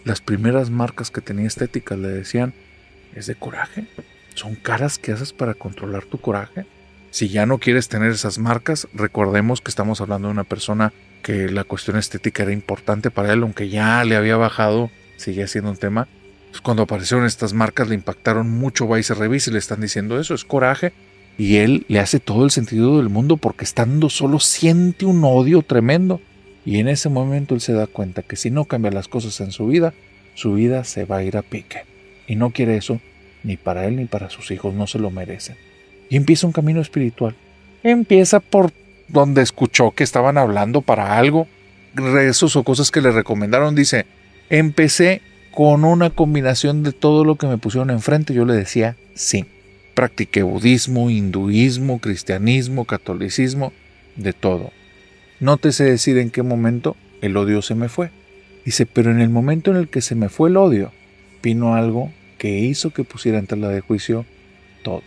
Las primeras marcas que tenía estéticas le decían, ¿es de coraje? ¿Son caras que haces para controlar tu coraje? Si ya no quieres tener esas marcas, recordemos que estamos hablando de una persona que la cuestión estética era importante para él, aunque ya le había bajado, seguía siendo un tema. Pues cuando aparecieron estas marcas le impactaron mucho, va y se revisa y le están diciendo eso, es coraje. Y él le hace todo el sentido del mundo porque estando solo siente un odio tremendo. Y en ese momento él se da cuenta que si no cambia las cosas en su vida se va a ir a pique. Y no quiere eso ni para él ni para sus hijos, no se lo merecen. Y empieza un camino espiritual. Empieza por donde escuchó que estaban hablando para algo, rezos o cosas que le recomendaron. Dice, empecé con una combinación de todo lo que me pusieron enfrente. Yo le decía sí. Practiqué budismo, hinduismo, cristianismo, catolicismo, de todo. No te sé decir en qué momento el odio se me fue. Dice, pero en el momento en el que se me fue el odio, vino algo que hizo que pusiera en tela de juicio todo.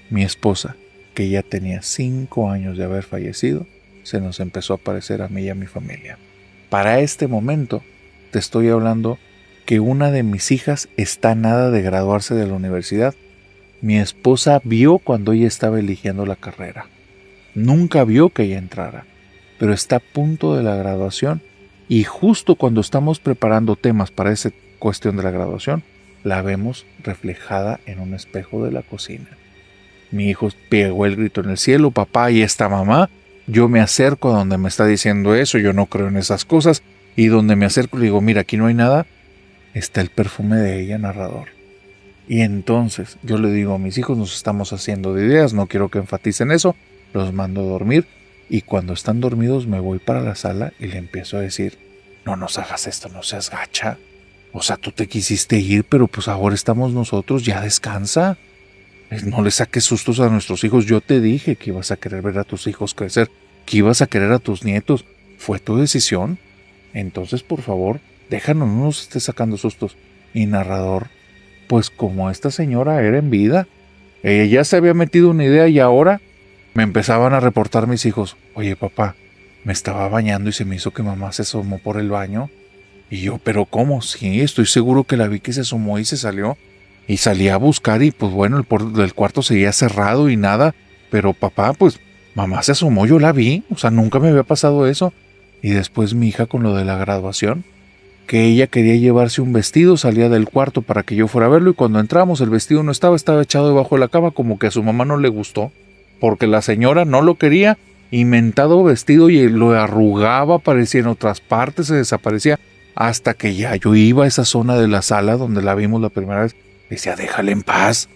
Mi esposa, que ya tenía 5 años de haber fallecido, se nos empezó a aparecer a mí y a mi familia. Para este momento, te estoy hablando que una de mis hijas está a nada de graduarse de la universidad. Mi esposa vio cuando ella estaba eligiendo la carrera. Nunca vio que ella entrara, pero está a punto de la graduación y justo cuando estamos preparando temas para esa cuestión de la graduación, la vemos reflejada en un espejo de la cocina. Mi hijo pegó el grito en el cielo, papá, ¿y esta mamá? Yo me acerco a donde me está diciendo eso, yo no creo en esas cosas, y donde me acerco le digo, mira, aquí no hay nada, está el perfume de ella, narrador. Y entonces yo le digo a mis hijos, nos estamos haciendo de ideas, no quiero que enfaticen eso, los mando a dormir, y cuando están dormidos me voy para la sala y le empiezo a decir, no nos hagas esto, no seas gacha. O sea, tú te quisiste ir, pero pues ahora estamos nosotros, ya descansa. No le saques sustos a nuestros hijos. Yo te dije que ibas a querer ver a tus hijos crecer, que ibas a querer a tus nietos. Fue tu decisión. Entonces, por favor, déjanos, no nos estés sacando sustos. Y narrador, pues como esta señora era en vida, ella ya se había metido una idea y ahora me empezaban a reportar mis hijos. Oye, papá, me estaba bañando y se me hizo que mamá se asomó por el baño. Y yo, ¿pero cómo? Sí, estoy seguro que la vi que se asomó y se salió. Y salí a buscar y pues bueno, el cuarto seguía cerrado y nada. Pero papá, pues mamá se asomó, yo la vi. O sea, nunca me había pasado eso. Y después mi hija con lo de la graduación, que ella quería llevarse un vestido, salía del cuarto para que yo fuera a verlo. Y cuando entramos el vestido no estaba echado debajo de la cama, como que a su mamá no le gustó. Porque la señora no lo quería. Inventado vestido y lo arrugaba, aparecía en otras partes, se desaparecía. Hasta que ya yo iba a esa zona de la sala donde la vimos la primera vez. Decía, déjale en paz.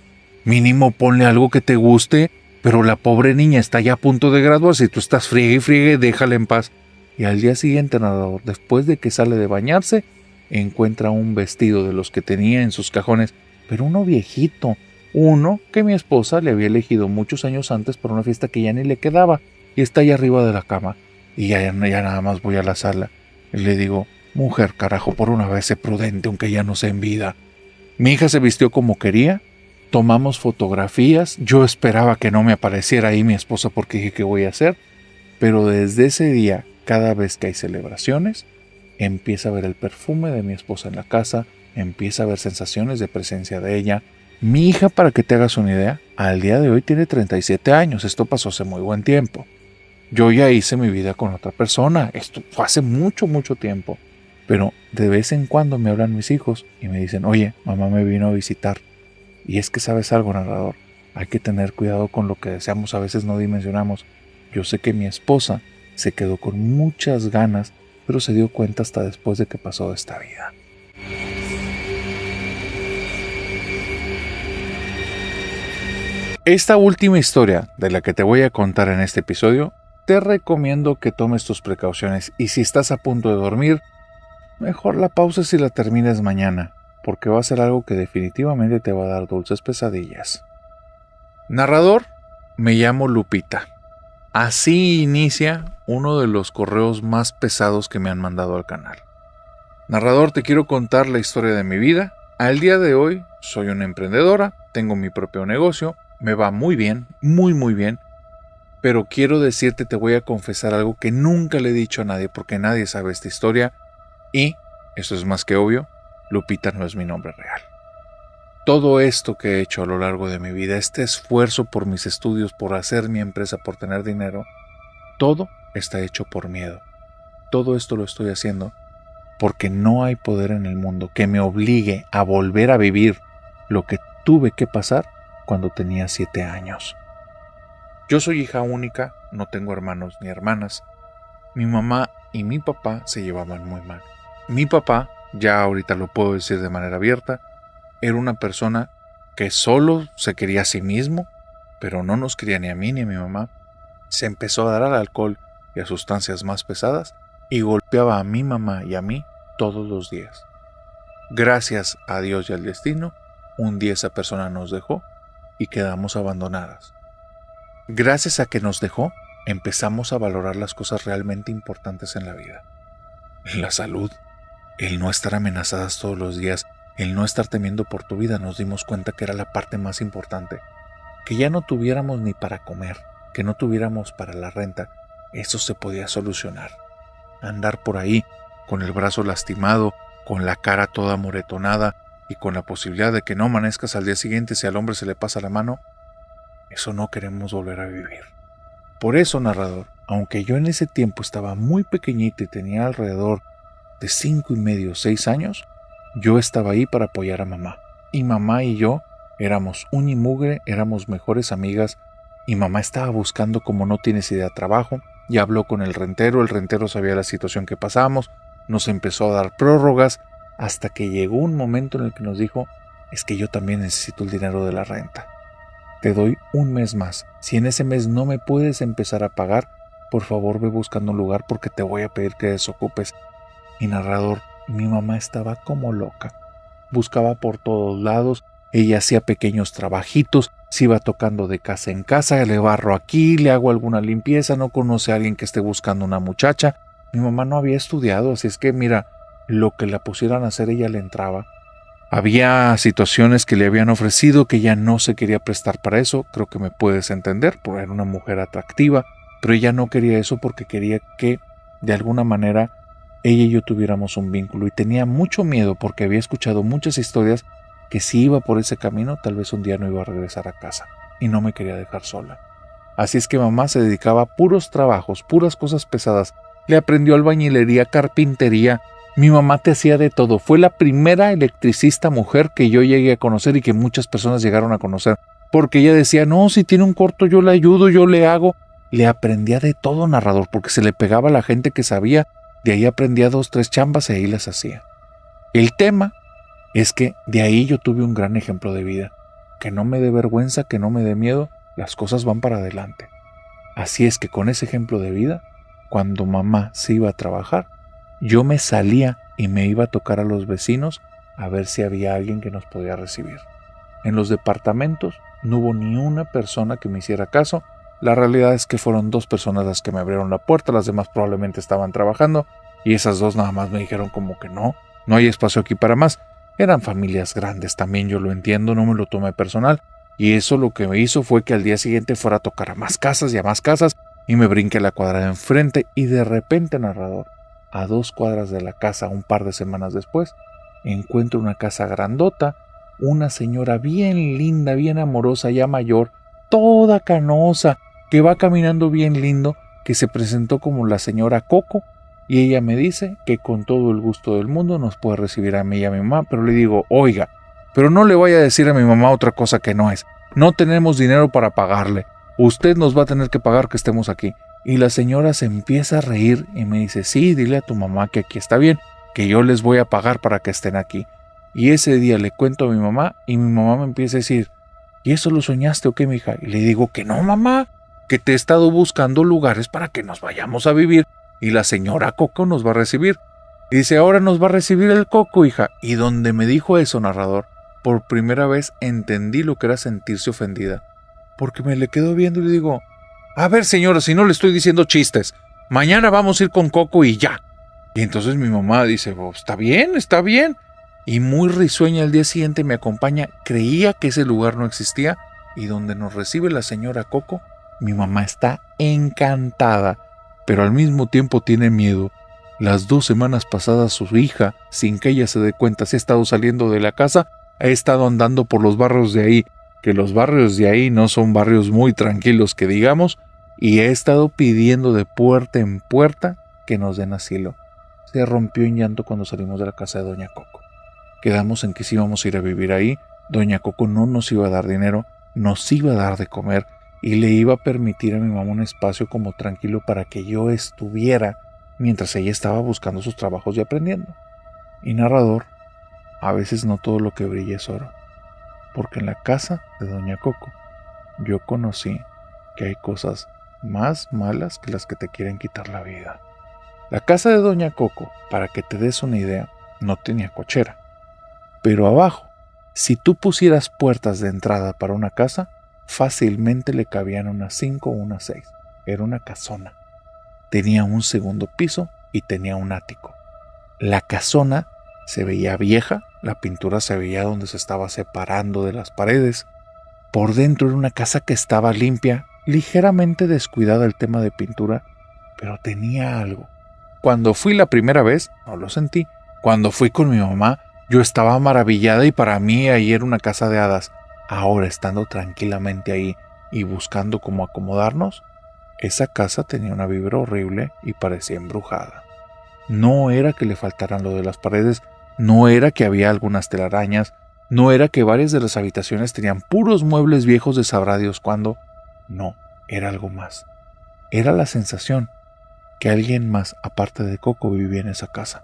Mínimo ponle algo que te guste. Pero la pobre niña está ya a punto de graduarse y tú estás friegue y friegue, déjala en paz. Y al día siguiente, narrador, después de que sale de bañarse, encuentra un vestido de los que tenía en sus cajones, pero uno viejito. Uno que mi esposa le había elegido muchos años antes para una fiesta que ya ni le quedaba. Y está ahí arriba de la cama. Y ya nada más voy a la sala. Y le digo, mujer, carajo, por una vez sé prudente, aunque ya no sea en vida. Mi hija se vistió como quería. Tomamos fotografías. Yo esperaba que no me apareciera ahí mi esposa porque dije, ¿qué voy a hacer? Pero desde ese día, cada vez que hay celebraciones, empieza a ver el perfume de mi esposa en la casa, empieza a ver sensaciones de presencia de ella. Mi hija, para que te hagas una idea, al día de hoy tiene 37 años. Esto pasó hace muy buen tiempo. Yo ya hice mi vida con otra persona. Esto fue hace mucho, mucho tiempo. Pero de vez en cuando me hablan mis hijos y me dicen, oye, mamá me vino a visitar. Y es que sabes algo, narrador, hay que tener cuidado con lo que deseamos, a veces no dimensionamos. Yo sé que mi esposa se quedó con muchas ganas, pero se dio cuenta hasta después de que pasó de esta vida. Esta última historia de la que te voy a contar en este episodio, te recomiendo que tomes tus precauciones y si estás a punto de dormir, mejor la pauses y la termines mañana, porque va a ser algo que definitivamente te va a dar dulces pesadillas. Narrador, me llamo Lupita. Así inicia uno de los correos más pesados que me han mandado al canal. Narrador, te quiero contar la historia de mi vida. Al día de hoy soy una emprendedora, tengo mi propio negocio, me va muy bien, muy bien. Pero quiero decirte, te voy a confesar algo que nunca le he dicho a nadie porque nadie sabe esta historia. Y, eso es más que obvio, Lupita no es mi nombre real. Todo esto que he hecho a lo largo de mi vida, este esfuerzo por mis estudios, por hacer mi empresa, por tener dinero, todo está hecho por miedo. Todo esto lo estoy haciendo porque no hay poder en el mundo que me obligue a volver a vivir lo que tuve que pasar cuando tenía 7 años. Yo soy hija única, no tengo hermanos ni hermanas. Mi mamá y mi papá se llevaban muy mal. Mi papá, ya ahorita lo puedo decir de manera abierta, era una persona que solo se quería a sí mismo, pero no nos quería ni a mí ni a mi mamá. Se empezó a dar al alcohol y a sustancias más pesadas y golpeaba a mi mamá y a mí todos los días. Gracias a Dios y al destino, un día esa persona nos dejó y quedamos abandonadas. Gracias a que nos dejó, empezamos a valorar las cosas realmente importantes en la vida. La salud, el no estar amenazadas todos los días, el no estar temiendo por tu vida, nos dimos cuenta que era la parte más importante. Que ya no tuviéramos ni para comer, que no tuviéramos para la renta, eso se podía solucionar. Andar por ahí, con el brazo lastimado, con la cara toda moretonada y con la posibilidad de que no amanezcas al día siguiente si al hombre se le pasa la mano, eso no queremos volver a vivir. Por eso, narrador, aunque yo en ese tiempo estaba muy pequeñito y tenía alrededor de 5 y medio, 6 años, yo estaba ahí para apoyar a mamá. Y mamá y yo éramos uña y mugre, éramos mejores amigas. Y mamá estaba buscando, como no tienes idea, trabajo. Y habló con el rentero sabía la situación que pasábamos. Nos empezó a dar prórrogas hasta que llegó un momento en el que nos dijo, es que yo también necesito el dinero de la renta. Te doy un mes más. Si en ese mes no me puedes empezar a pagar, por favor ve buscando un lugar porque te voy a pedir que desocupes. Y narrador, mi mamá estaba como loca. Buscaba por todos lados, ella hacía pequeños trabajitos, se iba tocando de casa en casa, le barro aquí, le hago alguna limpieza, no conoce a alguien que esté buscando una muchacha. Mi mamá no había estudiado, así es que mira, lo que la pusieran a hacer ella le entraba. Había situaciones que le habían ofrecido que ella no se quería prestar para eso, creo que me puedes entender, porque era una mujer atractiva, pero ella no quería eso porque quería que, de alguna manera, ella y yo tuviéramos un vínculo y tenía mucho miedo porque había escuchado muchas historias que si iba por ese camino tal vez un día no iba a regresar a casa y no me quería dejar sola. Así es que mamá se dedicaba a puros trabajos, puras cosas pesadas. Le aprendió albañilería, carpintería. Mi mamá te hacía de todo. Fue la primera electricista mujer que yo llegué a conocer y que muchas personas llegaron a conocer. Porque ella decía, no, si tiene un corto yo le ayudo, yo le hago. Le aprendía de todo, narrador, porque se le pegaba a la gente que sabía. De ahí aprendí a 2, 3 chambas y ahí las hacía. El tema es que de ahí yo tuve un gran ejemplo de vida. Que no me dé vergüenza, que no me dé miedo, las cosas van para adelante. Así es que con ese ejemplo de vida, cuando mamá se iba a trabajar, yo me salía y me iba a tocar a los vecinos a ver si había alguien que nos podía recibir. En los departamentos no hubo ni una persona que me hiciera caso. La realidad es que fueron 2 personas las que me abrieron la puerta, las demás probablemente estaban trabajando y esas 2 nada más me dijeron como que no hay espacio aquí para más. Eran familias grandes también, yo lo entiendo, no me lo tomé personal y eso lo que me hizo fue que al día siguiente fuera a tocar a más casas y a más casas y me brinqué la cuadra de enfrente y de repente, narrador, a 2 cuadras de la casa, un par de semanas después, encuentro una casa grandota, una señora bien linda, bien amorosa, ya mayor, toda canosa, que va caminando bien lindo, que se presentó como la señora Coco, y ella me dice que con todo el gusto del mundo nos puede recibir a mí y a mi mamá, pero le digo, oiga, pero no le vaya a decir a mi mamá otra cosa que no es. No tenemos dinero para pagarle. Usted nos va a tener que pagar que estemos aquí. Y la señora se empieza a reír y me dice, sí, dile a tu mamá que aquí está bien, que yo les voy a pagar para que estén aquí. Y ese día le cuento a mi mamá y mi mamá me empieza a decir, ¿y eso lo soñaste o qué, mija? Y le digo que no, mamá, que te he estado buscando lugares para que nos vayamos a vivir y la señora Coco nos va a recibir. Y dice, ahora nos va a recibir el Coco, hija. Y donde me dijo eso, narrador, por primera vez entendí lo que era sentirse ofendida. Porque me le quedo viendo y le digo, a ver señora, si no le estoy diciendo chistes, mañana vamos a ir con Coco y ya. Y entonces mi mamá dice, oh, está bien, está bien. Y muy risueña al día siguiente me acompaña, creía que ese lugar no existía y donde nos recibe la señora Coco, mi mamá está encantada, pero al mismo tiempo tiene miedo. Las 2 semanas pasadas su hija, sin que ella se dé cuenta, se ha estado saliendo de la casa, ha estado andando por los barrios de ahí, que los barrios de ahí no son barrios muy tranquilos que digamos, y ha estado pidiendo de puerta en puerta que nos den asilo. Se rompió en llanto cuando salimos de la casa de doña Coco. Quedamos en que si íbamos a ir a vivir ahí, doña Coco no nos iba a dar dinero, nos iba a dar de comer y le iba a permitir a mi mamá un espacio como tranquilo para que yo estuviera mientras ella estaba buscando sus trabajos y aprendiendo. Y narrador, a veces no todo lo que brilla es oro, porque en la casa de doña Coco yo conocí que hay cosas más malas que las que te quieren quitar la vida. La casa de doña Coco, para que te des una idea, no tenía cochera. Pero abajo, si tú pusieras puertas de entrada para una casa, fácilmente le cabían unas 5 o unas 6. Era una casona. Tenía un segundo piso y tenía un ático. La casona se veía vieja, la pintura se veía donde se estaba separando de las paredes. Por dentro era una casa que estaba limpia, ligeramente descuidada el tema de pintura, pero tenía algo. Cuando fui la primera vez, no lo sentí. Cuando fui con mi mamá, yo estaba maravillada y para mí ahí era una casa de hadas. Ahora, estando tranquilamente ahí y buscando cómo acomodarnos, esa casa tenía una vibra horrible y parecía embrujada. No era que le faltaran lo de las paredes, no era que había algunas telarañas, no era que varias de las habitaciones tenían puros muebles viejos de sabrá Dios cuándo. No, era algo más. Era la sensación que alguien más, aparte de Coco, vivía en esa casa.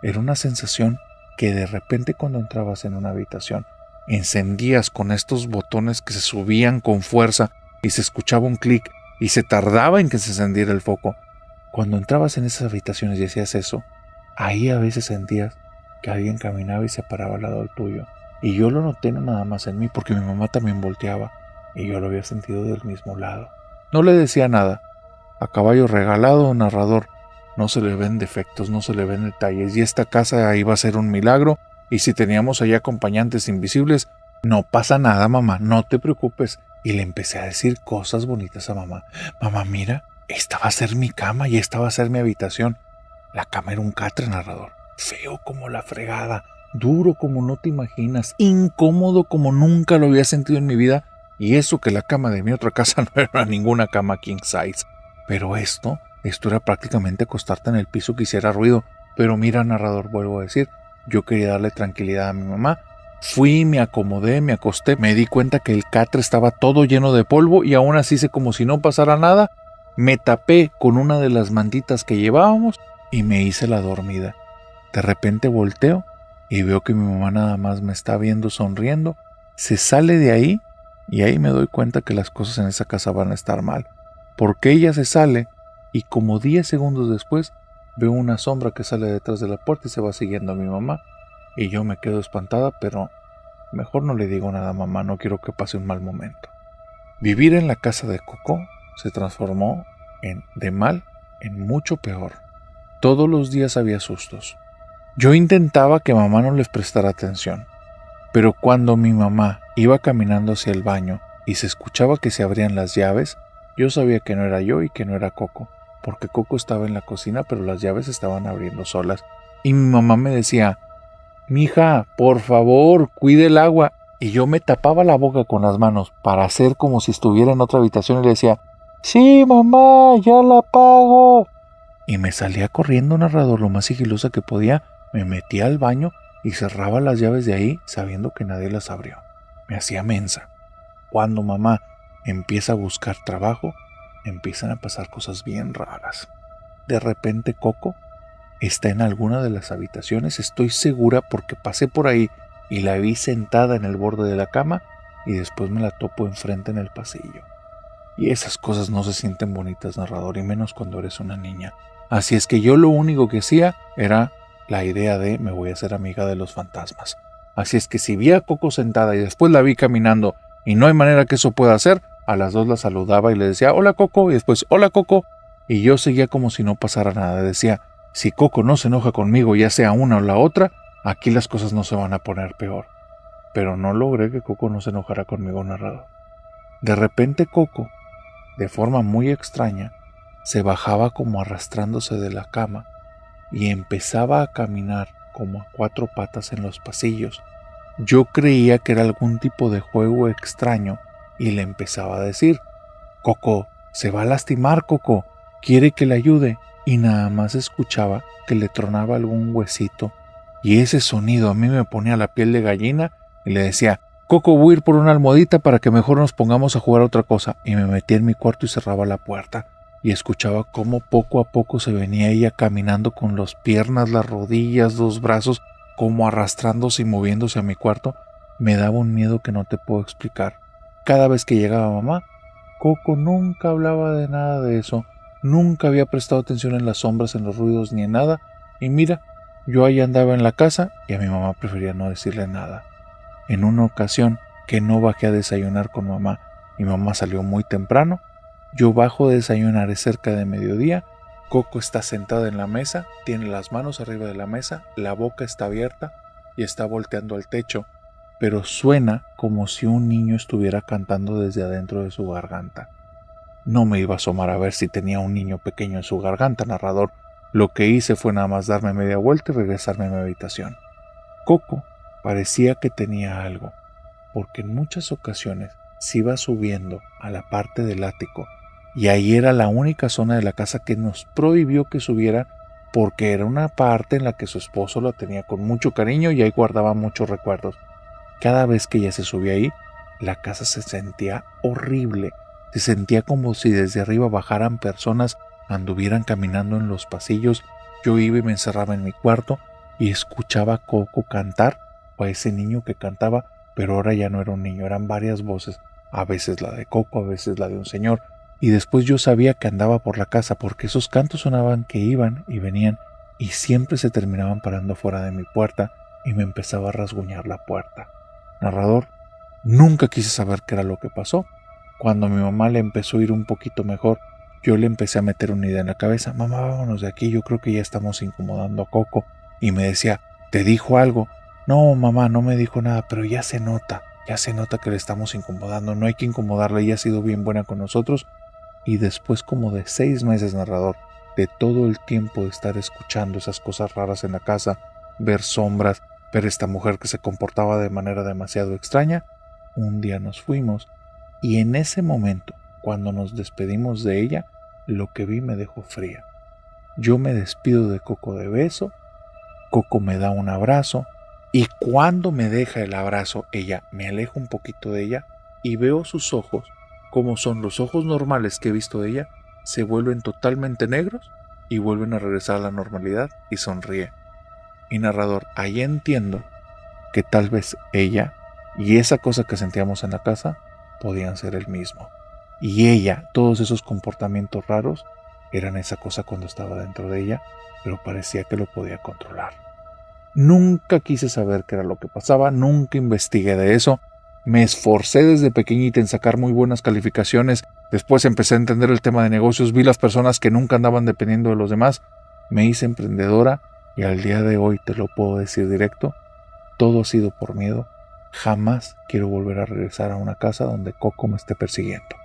Era una sensación que de repente cuando entrabas en una habitación, encendías con estos botones que se subían con fuerza y se escuchaba un clic y se tardaba en que se encendiera el foco. Cuando entrabas en esas habitaciones y hacías eso, ahí a veces sentías que alguien caminaba y se paraba al lado del tuyo. Y yo lo noté no nada más en mí, porque mi mamá también volteaba y yo lo había sentido del mismo lado. No le decía nada. A caballo regalado, narrador, no se le ven defectos, no se le ven detalles, y esta casa iba a ser un milagro, y si teníamos allá acompañantes invisibles, no pasa nada, mamá, no te preocupes. Y le empecé a decir cosas bonitas a mamá. Mamá, mira, esta va a ser mi cama y esta va a ser mi habitación. La cama era un catre, narrador, feo como la fregada, duro como no te imaginas, incómodo como nunca lo había sentido en mi vida, y eso que la cama de mi otra casa no era ninguna cama king size. Pero esto era prácticamente acostarte en el piso que hiciera ruido. Pero mira, narrador, vuelvo a decir, yo quería darle tranquilidad a mi mamá. Fui, me acomodé, me acosté, me di cuenta que el catre estaba todo lleno de polvo y aún así hice como si no pasara nada. Me tapé con una de las mantitas que llevábamos y me hice la dormida. De repente volteo y veo que mi mamá nada más me está viendo sonriendo, se sale de ahí y ahí me doy cuenta que las cosas en esa casa van a estar mal, porque ella se sale y como 10 segundos después veo una sombra que sale detrás de la puerta y se va siguiendo a mi mamá y yo me quedo espantada, pero mejor no le digo nada a mamá, no quiero que pase un mal momento. Vivir en la casa de Coco se transformó de mal en mucho peor. Todos los días había sustos. Yo intentaba que mamá no les prestara atención, pero cuando mi mamá iba caminando hacia el baño y se escuchaba que se abrían las llaves, yo sabía que no era yo y que no era Coco, porque Coco estaba en la cocina, pero las llaves estaban abriendo solas. Y mi mamá me decía, mija, por favor, cuide el agua. Y yo me tapaba la boca con las manos para hacer como si estuviera en otra habitación y le decía, sí, mamá, ya la apago. Y me salía corriendo, narrador, lo más sigilosa que podía. Me metía al baño y cerraba las llaves de ahí sabiendo que nadie las abrió. Me hacía mensa. Cuando mamá empieza a buscar trabajo, empiezan a pasar cosas bien raras. De repente Coco está en alguna de las habitaciones, estoy segura porque pasé por ahí y la vi sentada en el borde de la cama y después me la topo enfrente en el pasillo. Y esas cosas no se sienten bonitas, narrador, y menos cuando eres una niña. Así es que yo lo único que hacía era la idea de me voy a hacer amiga de los fantasmas. Así es que si vi a Coco sentada y después la vi caminando y no hay manera que eso pueda hacer, a las dos la saludaba y le decía hola Coco y después hola Coco y yo seguía como si no pasara nada. Decía, si Coco no se enoja conmigo, ya sea una o la otra, aquí las cosas no se van a poner peor. Pero no logré que Coco no se enojara conmigo, narrador. De repente Coco, de forma muy extraña, se bajaba como arrastrándose de la cama y empezaba a caminar como a 4 patas en los pasillos. Yo creía que era algún tipo de juego extraño y le empezaba a decir, Coco, se va a lastimar, Coco, quiere que le ayude. Y nada más escuchaba que le tronaba algún huesito y ese sonido a mí me ponía la piel de gallina y le decía, Coco, voy a ir por una almohadita para que mejor nos pongamos a jugar a otra cosa. Y me metía en mi cuarto y cerraba la puerta. Y escuchaba cómo poco a poco se venía ella caminando con las piernas, las rodillas, los brazos, como arrastrándose y moviéndose a mi cuarto. Me daba un miedo que no te puedo explicar. Cada vez que llegaba mamá, Coco nunca hablaba de nada de eso, nunca había prestado atención en las sombras, en los ruidos ni en nada. Y mira, yo ahí andaba en la casa y a mi mamá prefería no decirle nada. En una ocasión que no bajé a desayunar con mamá, mi mamá salió muy temprano. Yo bajo a desayunar, es cerca de mediodía. Coco está sentada en la mesa, tiene las manos arriba de la mesa, la boca está abierta y está volteando al techo, pero suena como si un niño estuviera cantando desde adentro de su garganta. No me iba a asomar a ver si tenía un niño pequeño en su garganta, narrador. Lo que hice fue nada más darme media vuelta y regresarme a mi habitación. Coco parecía que tenía algo, porque en muchas ocasiones se iba subiendo a la parte del ático y ahí era la única zona de la casa que nos prohibió que subiera porque era una parte en la que su esposo la tenía con mucho cariño y ahí guardaba muchos recuerdos. Cada vez que ella se subía ahí, la casa se sentía horrible, se sentía como si desde arriba bajaran personas, anduvieran caminando en los pasillos. Yo iba y me encerraba en mi cuarto y escuchaba a Coco cantar, o a ese niño que cantaba, pero ahora ya no era un niño, eran varias voces, a veces la de Coco, a veces la de un señor, y después yo sabía que andaba por la casa porque esos cantos sonaban que iban y venían y siempre se terminaban parando fuera de mi puerta y me empezaba a rasguñar la puerta. Narrador, nunca quise saber qué era lo que pasó. Cuando mi mamá le empezó a ir un poquito mejor, yo le empecé a meter una idea en la cabeza. Mamá, vámonos de aquí, yo creo que ya estamos incomodando a Coco. Y me decía, ¿te dijo algo? No, mamá, no me dijo nada, pero ya se nota que le estamos incomodando. No hay que incomodarla, ella ha sido bien buena con nosotros. Y después como de 6 meses, narrador, de todo el tiempo de estar escuchando esas cosas raras en la casa, ver sombras, ver esta mujer que se comportaba de manera demasiado extraña, un día nos fuimos y en ese momento, cuando nos despedimos de ella, lo que vi me dejó fría. Yo me despido de Coco de beso, Coco me da un abrazo y cuando me deja el abrazo, ella me aleja un poquito de ella y veo sus ojos, como son los ojos normales que he visto de ella, se vuelven totalmente negros y vuelven a regresar a la normalidad y sonríe. Y narrador, ahí entiendo que tal vez ella y esa cosa que sentíamos en la casa podían ser el mismo. Y ella, todos esos comportamientos raros, eran esa cosa cuando estaba dentro de ella, pero parecía que lo podía controlar. Nunca quise saber qué era lo que pasaba, nunca investigué de eso. Me esforcé desde pequeñita en sacar muy buenas calificaciones. Después empecé a entender el tema de negocios, vi las personas que nunca andaban dependiendo de los demás. Me hice emprendedora y al día de hoy te lo puedo decir directo, todo ha sido por miedo. Jamás quiero volver a regresar a una casa donde Coco me esté persiguiendo.